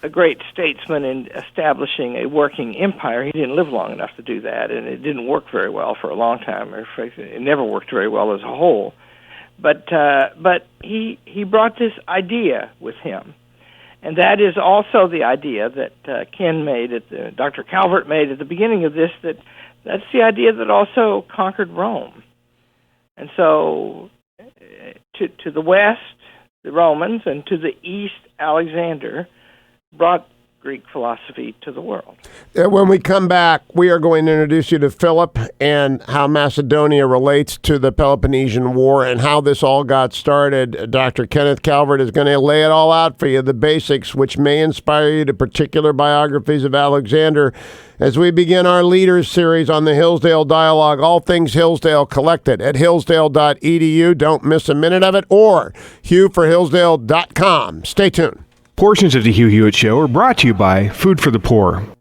a great statesman in establishing a working empire. He didn't live long enough to do that, and it didn't work very well for a long time. It never worked very well as a whole. But he brought this idea with him, and that is also the idea that Ken made, Dr. Calvert made at the beginning of this. That's the idea that also conquered Rome, and so to the west, the Romans, and to the east, Alexander brought Greek philosophy to the world. When we come back, we are going to introduce you to Philip and how Macedonia relates to the Peloponnesian War and how this all got started. Dr. Kenneth Calvert is going to lay it all out for you, the basics, which may inspire you to particular biographies of Alexander as we begin our Leaders series on the Hillsdale Dialogue, all things Hillsdale collected at hillsdale.edu. Don't miss a minute of it, or hughforhillsdale.com. Stay tuned. Portions of the Hugh Hewitt Show are brought to you by Food for the Poor.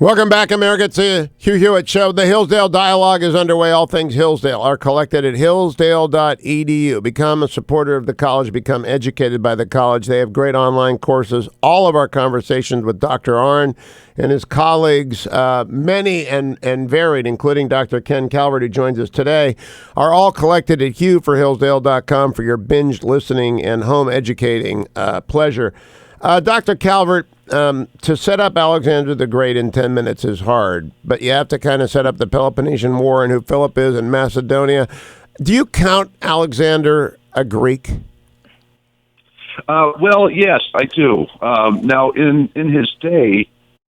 Welcome back, America. It's the Hugh Hewitt Show. The Hillsdale Dialogue is underway. All things Hillsdale are collected at hillsdale.edu. Become a supporter of the college. Become educated by the college. They have great online courses. All of our conversations with Dr. Arnn and his colleagues, many and varied, including Dr. Ken Calvert, who joins us today, are all collected at hughforhillsdale.com for your binge listening and home educating pleasure. Dr. Calvert, to set up Alexander the Great in 10 minutes is hard, but you have to kind of set up the Peloponnesian War and who Philip is in Macedonia. Do you count Alexander a Greek? Well, yes, I do. Now, in his day,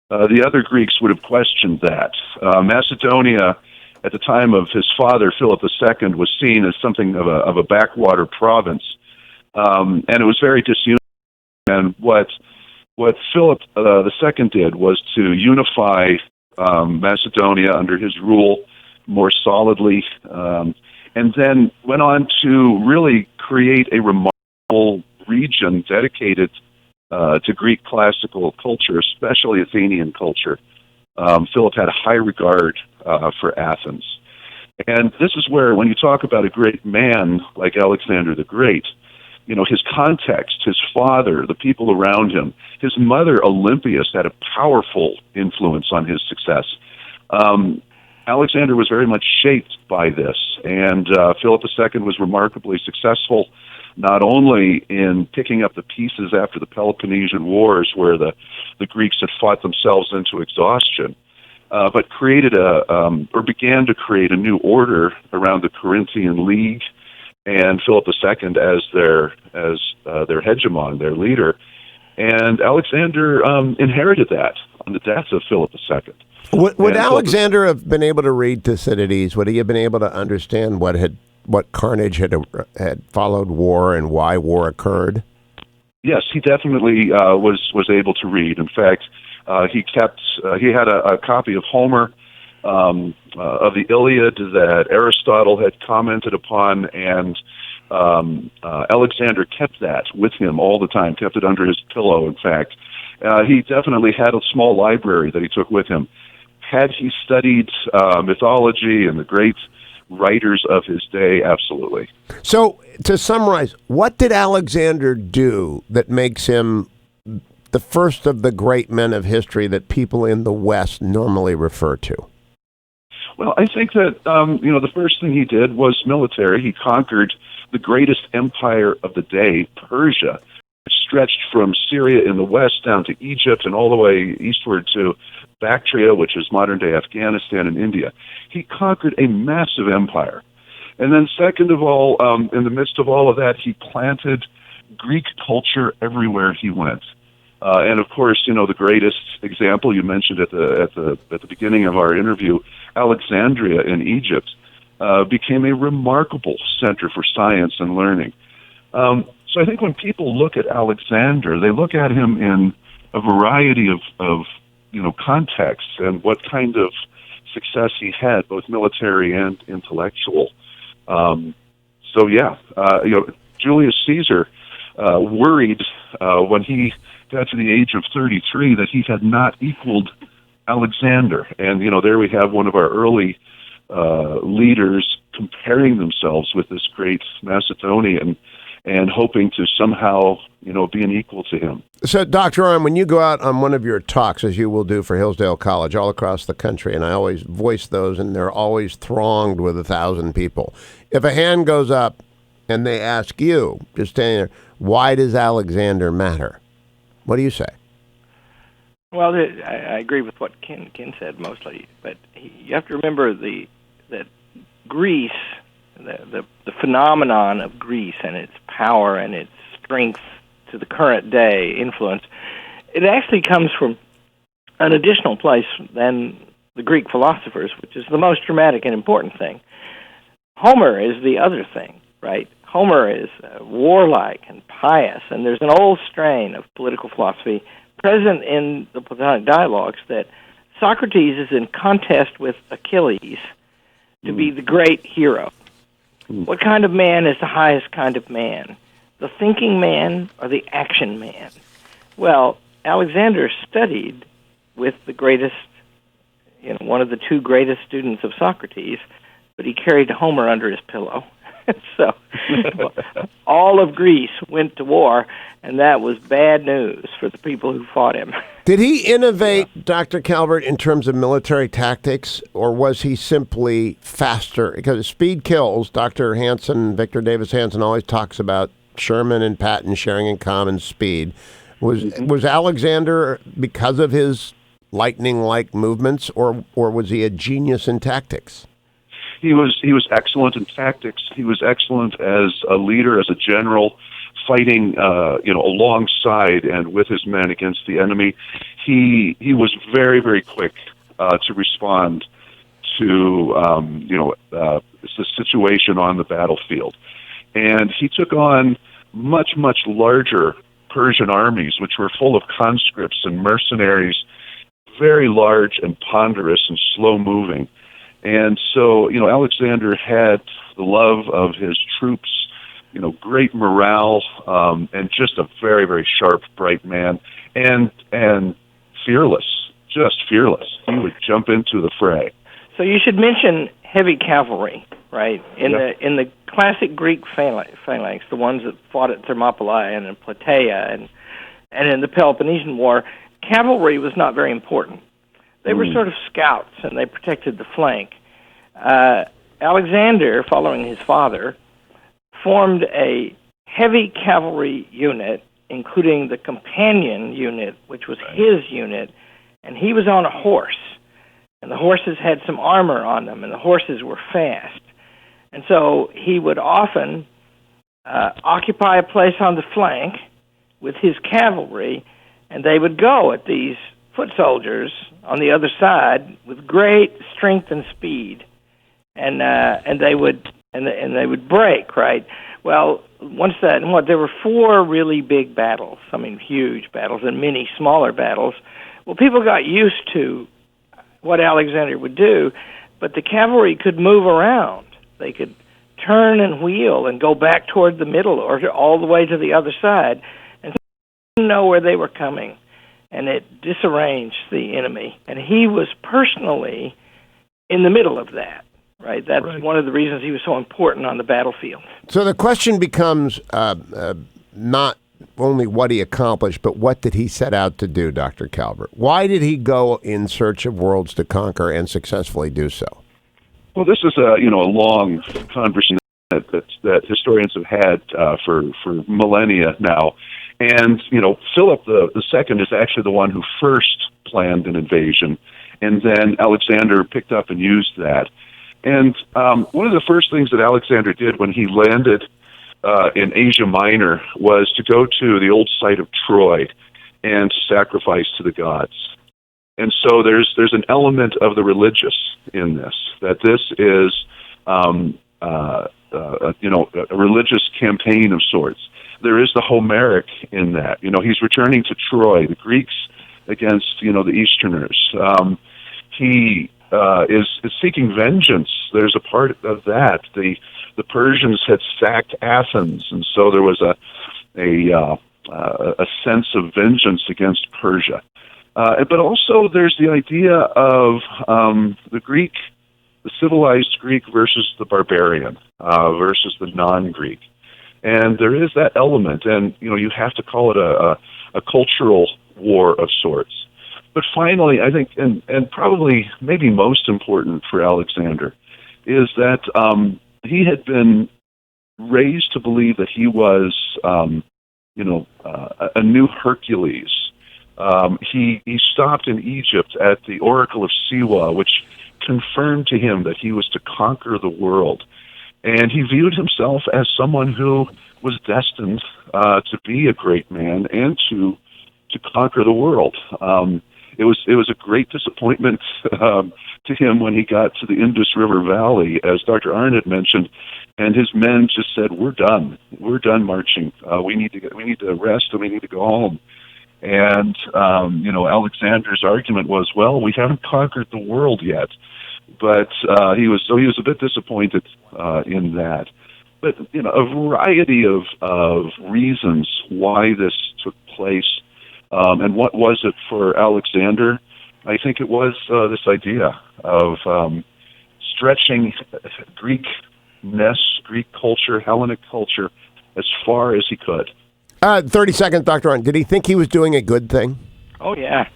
the other Greeks would have questioned that. Macedonia, at the time of his father, Philip II, was seen as something of a backwater province, and it was very disunifying. And what Philip II did was to unify Macedonia under his rule more solidly, and then went on to really create a remarkable region dedicated to Greek classical culture, especially Athenian culture. Philip had a high regard for Athens. And this is where, when you talk about a great man like Alexander the Great, you know, his context, his father, the people around him, his mother, Olympias, had a powerful influence on his success. Alexander was very much shaped by this, and Philip II was remarkably successful, not only in picking up the pieces after the Peloponnesian Wars, where the Greeks had fought themselves into exhaustion, but began to create a new order around the Corinthian League, and Philip II as their hegemon, their leader. And Alexander inherited that on the death of Philip II. Would Alexander have been able to read Thucydides? Would he have been able to understand what carnage had followed war and why war occurred? Yes, he definitely was able to read. In fact, he had a copy of Homer, of the Iliad that Aristotle had commented upon, and Alexander kept that with him all the time, kept it under his pillow, in fact. He definitely had a small library that he took with him. Had he studied mythology and the great writers of his day? Absolutely. So, to summarize, what did Alexander do that makes him the first of the great men of history that people in the West normally refer to? Well, I think that, the first thing he did was military. He conquered the greatest empire of the day, Persia. It stretched from Syria in the west down to Egypt and all the way eastward to Bactria, which is modern-day Afghanistan and India. He conquered a massive empire. And then second of all, in the midst of all of that, he planted Greek culture everywhere he went. And of course, the greatest example you mentioned at the beginning of our interview, Alexandria in Egypt, became a remarkable center for science and learning. So I think when people look at Alexander, they look at him in a variety of contexts and what kind of success he had, both military and intellectual. Julius Caesar worried when he got to the age of 33 that he had not equaled Alexander. And, there we have one of our early leaders comparing themselves with this great Macedonian and hoping to somehow, be an equal to him. So, Dr. Arnn, when you go out on one of your talks, as you will do for Hillsdale College all across the country, and I always voice those, and they're always thronged with 1,000 people. If a hand goes up and they ask you, just standing there, why does Alexander matter? What do you say? Well, I agree with what Ken said mostly, but you have to remember that Greece, the phenomenon of Greece and its power and its strength to the current day influence, it actually comes from an additional place than the Greek philosophers, which is the most dramatic and important thing. Homer is the other thing, right? Homer is warlike and pious, and there's an old strain of political philosophy present in the Platonic dialogues that Socrates is in contest with Achilles to be the great hero. What kind of man is the highest kind of man? The thinking man or the action man? Well, Alexander studied with the greatest one of the two greatest students of Socrates, but he carried Homer under his pillow. So all of Greece went to war, and that was bad news for the people who fought him. Did he innovate, Dr. Calvert, in terms of military tactics, or was he simply faster? Because speed kills. Dr. Hansen, Victor Davis Hansen, always talks about Sherman and Patton sharing in common speed. Was Alexander, because of his lightning-like movements, or was he a genius in tactics? He was excellent in tactics. He was excellent as a leader, as a general, fighting alongside and with his men against the enemy. He was very, very quick to respond to the situation on the battlefield, and he took on much larger Persian armies, which were full of conscripts and mercenaries, very large and ponderous and slow moving. And so, Alexander had the love of his troops, great morale, and just a very, very sharp, bright man, and fearless, just fearless. He would jump into the fray. So you should mention heavy cavalry, right? In the classic Greek phalanx, the ones that fought at Thermopylae and in Plataea and in the Peloponnesian War, cavalry was not very important. They were sort of scouts, and they protected the flank. Alexander, following his father, formed a heavy cavalry unit, including the companion unit, which was his unit, and he was on a horse. And the horses had some armor on them, and the horses were fast. And so he would often occupy a place on the flank with his cavalry, and they would go at these foot soldiers on the other side with great strength and speed, and they would break, right? Well, there were 4 really big battles, huge battles, and many smaller battles. Well, people got used to what Alexander would do, but the cavalry could move around. They could turn and wheel and go back toward the middle or all the way to the other side, and didn't know where they were coming. And it disarranged the enemy. And he was personally in the middle of that, right? That's one of the reasons he was so important on the battlefield. So the question becomes not only what he accomplished, but what did he set out to do, Dr. Calvert? Why did he go in search of worlds to conquer and successfully do so? Well, this is a long conversation that historians have had for millennia now. And, Philip the Second is actually the one who first planned an invasion, and then Alexander picked up and used that. And one of the first things that Alexander did when he landed in Asia Minor was to go to the old site of Troy and to sacrifice to the gods. And so there's an element of the religious in this, that this is a religious campaign of sorts. There is the Homeric in that. He's returning to Troy, the Greeks against, the Easterners. He is seeking vengeance. There's a part of that. The Persians had sacked Athens, and so there was a sense of vengeance against Persia. But also there's the idea of the civilized Greek versus the barbarian, versus the non-Greek. And there is that element, and you have to call it a cultural war of sorts. But finally, I think, and probably maybe most important for Alexander, is that he had been raised to believe that he was, a new Hercules. He stopped in Egypt at the Oracle of Siwa, which confirmed to him that he was to conquer the world. And he viewed himself as someone who was destined to be a great man and to conquer the world. It was a great disappointment to him when he got to the Indus River Valley, as Dr. Arnn had mentioned, and his men just said, "We're done. We're done marching. We need to rest and we need to go home." And Alexander's argument was, "Well, we haven't conquered the world yet." But he was a bit disappointed in that. But a variety of reasons why this took place, and what was it for Alexander? I think it was this idea of stretching Greekness, Greek culture, Hellenic culture, as far as he could. 30 seconds, Dr. Arnn. Did he think he was doing a good thing? Oh, yeah.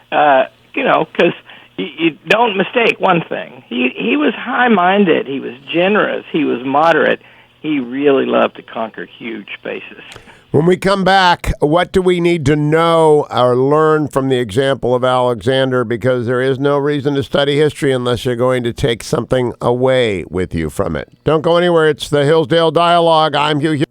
Because you don't mistake one thing. He was high-minded. He was generous. He was moderate. He really loved to conquer huge spaces. When we come back, what do we need to know or learn from the example of Alexander? Because there is no reason to study history unless you're going to take something away with you from it. Don't go anywhere. It's the Hillsdale Dialogue. I'm Hugh Hewitt.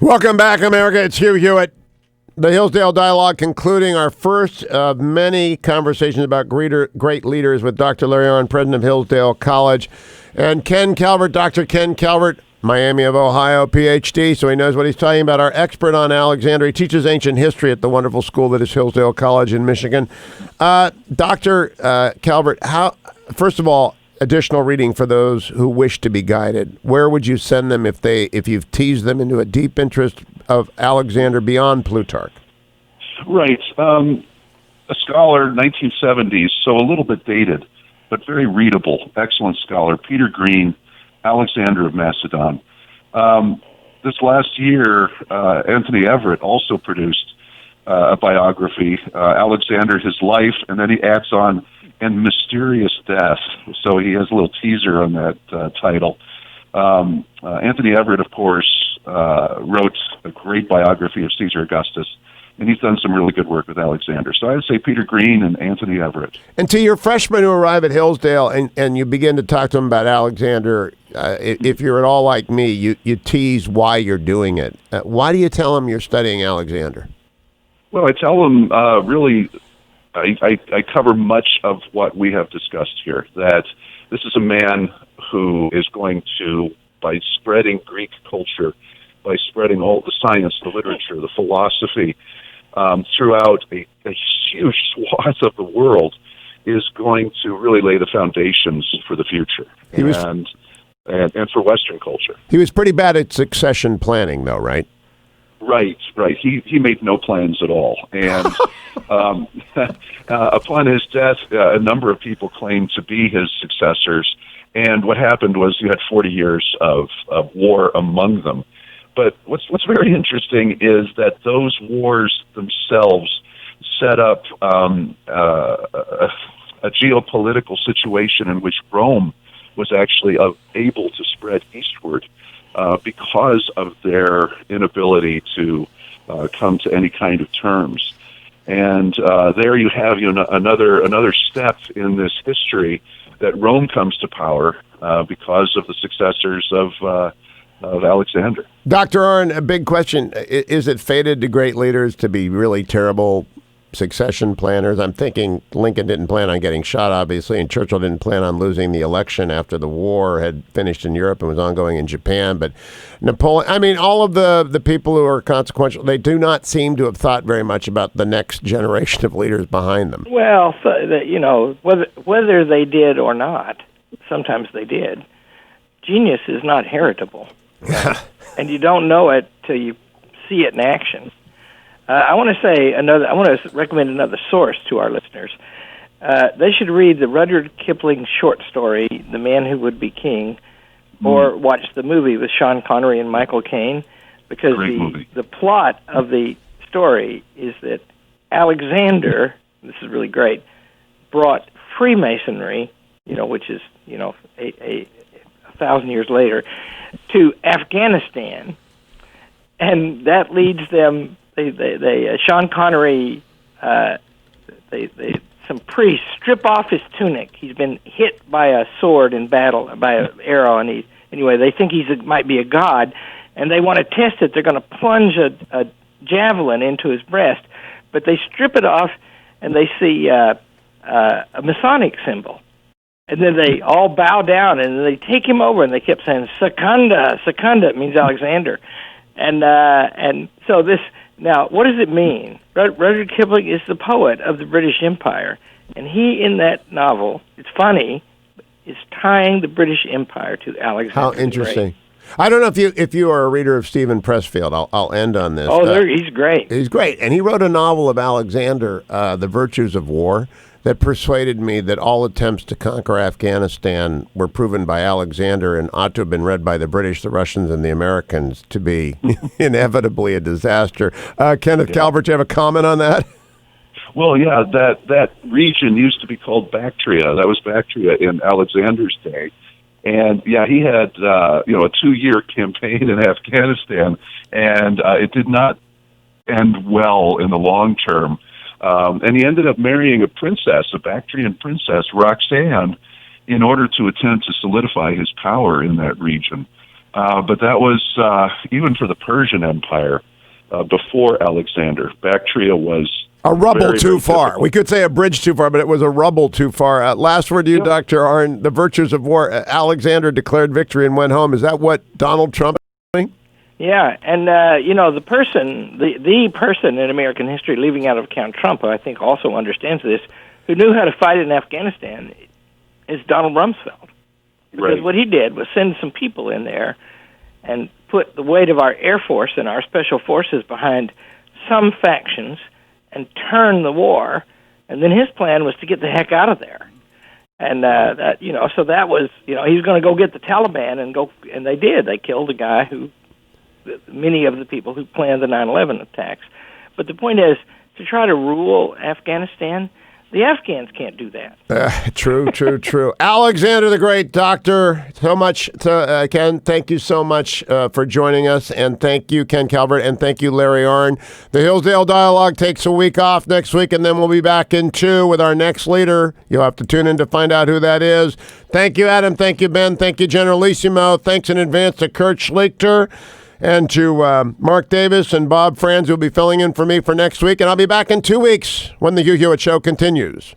Welcome back, America. It's Hugh Hewitt. The Hillsdale Dialogue, concluding our first of many conversations about great leaders with Dr. Larry Arnn, president of Hillsdale College, and Ken Calvert, Dr. Ken Calvert, Miami of Ohio, PhD, so he knows what he's talking about. Our expert on Alexander. He teaches ancient history at the wonderful school that is Hillsdale College in Michigan. Dr. Calvert, first of all, additional reading for those who wish to be guided. Where would you send them if you've teased them into a deep interest of Alexander beyond Plutarch? Right. A scholar, 1970s, so a little bit dated, but very readable, excellent scholar, Peter Green, Alexander of Macedon. This last year, Anthony Everett also produced a biography, Alexander, his life, and then he adds on, and mysterious death. So he has a little teaser on that title. Anthony Everett, of course, wrote a great biography of Caesar Augustus, and he's done some really good work with Alexander. So I would say Peter Green and Anthony Everett. And to your freshmen who arrive at Hillsdale and you begin to talk to them about Alexander, if you're at all like me, you tease why you're doing it. Why do you tell them you're studying Alexander? Well, I tell them really, I cover much of what we have discussed here, that this is a man who is going to, by spreading Greek culture, by spreading all the science, the literature, the philosophy, throughout a huge swath of the world, is going to really lay the foundations for the future and for Western culture. He was pretty bad at succession planning, though, right? Right. He made no plans at all. And upon his death, a number of people claimed to be his successors. And what happened was you had 40 years of war among them. But what's very interesting is that those wars themselves set up a geopolitical situation in which Rome was actually able to spread eastward because of their inability to come to any kind of terms. And there you have another step in this history that Rome comes to power because of the successors of Alexander. Dr. Arnn, a big question. Is it fated to great leaders to be really terrible succession planners? I'm thinking Lincoln didn't plan on getting shot, obviously, and Churchill didn't plan on losing the election after the war had finished in Europe and was ongoing in Japan. But Napoleon, all of the people who are consequential, they do not seem to have thought very much about the next generation of leaders behind them. Well, whether they did or not, sometimes they did. Genius is not heritable. And you don't know it till you see it in action. I want to recommend another source to our listeners. They should read the Rudyard Kipling short story, The Man Who Would Be King, or watch the movie with Sean Connery and Michael Caine, because the plot of the story is that Alexander, this is really great, brought Freemasonry, which is, a 1,000 years later, to Afghanistan, and that leads them. Sean Connery, some priests strip off his tunic. He's been hit by a sword in battle, by an arrow, and they think might be a god, and they want to test it. They're going to plunge a javelin into his breast, but they strip it off, and they see a Masonic symbol. And then they all bow down, and they take him over, and they kept saying, Secunda, Secunda, it means Alexander. And so this, now, what does it mean? Rudyard Kipling is the poet of the British Empire, and he, in that novel, it's funny, is tying the British Empire to Alexander. How interesting. I don't know if you are a reader of Stephen Pressfield. I'll end on this. He's great. He's great, and he wrote a novel of Alexander, The Virtues of War, that persuaded me that all attempts to conquer Afghanistan were proven by Alexander and ought to have been read by the British, the Russians, and the Americans to be inevitably a disaster. Kenneth Calvert, do you have a comment on that? Well, yeah, that region used to be called Bactria. That was Bactria in Alexander's day. And, yeah, he had, a 2-year campaign in Afghanistan, and it did not end well in the long term. And he ended up marrying a princess, a Bactrian princess, Roxanne, in order to attempt to solidify his power in that region. but that was even for the Persian Empire before Alexander. Bactria was a rubble very, too very far. difficult. We could say a bridge too far, but it was a rubble too far. Last word to you, Dr. Arnn. The virtues of war. Alexander declared victory and went home. Is that what Donald Trump is doing? Yeah, and the person in American history, leaving out of account Trump, who I think also understands this, who knew how to fight in Afghanistan, is Donald Rumsfeld. Because what he did was send some people in there and put the weight of our Air Force and our special forces behind some factions and turn the war. And then his plan was to get the heck out of there. And so that was, he was going to go get the Taliban and they did. They killed a guy many of the people who planned the 9/11 attacks. But the point is, to try to rule Afghanistan, the Afghans can't do that. True. Alexander the Great, Doctor, so much. Ken, thank you so much for joining us. And thank you, Ken Calvert, and thank you, Larry Arnn. The Hillsdale Dialogue takes a week off next week, and then we'll be back in 2 with our next leader. You'll have to tune in to find out who that is. Thank you, Adam. Thank you, Ben. Thank you, Generalissimo. Thanks in advance to Kurt Schlichter. And to Mark Davis and Bob Franz, who will be filling in for me for next week. And I'll be back in 2 weeks when the Hugh Hewitt Show continues.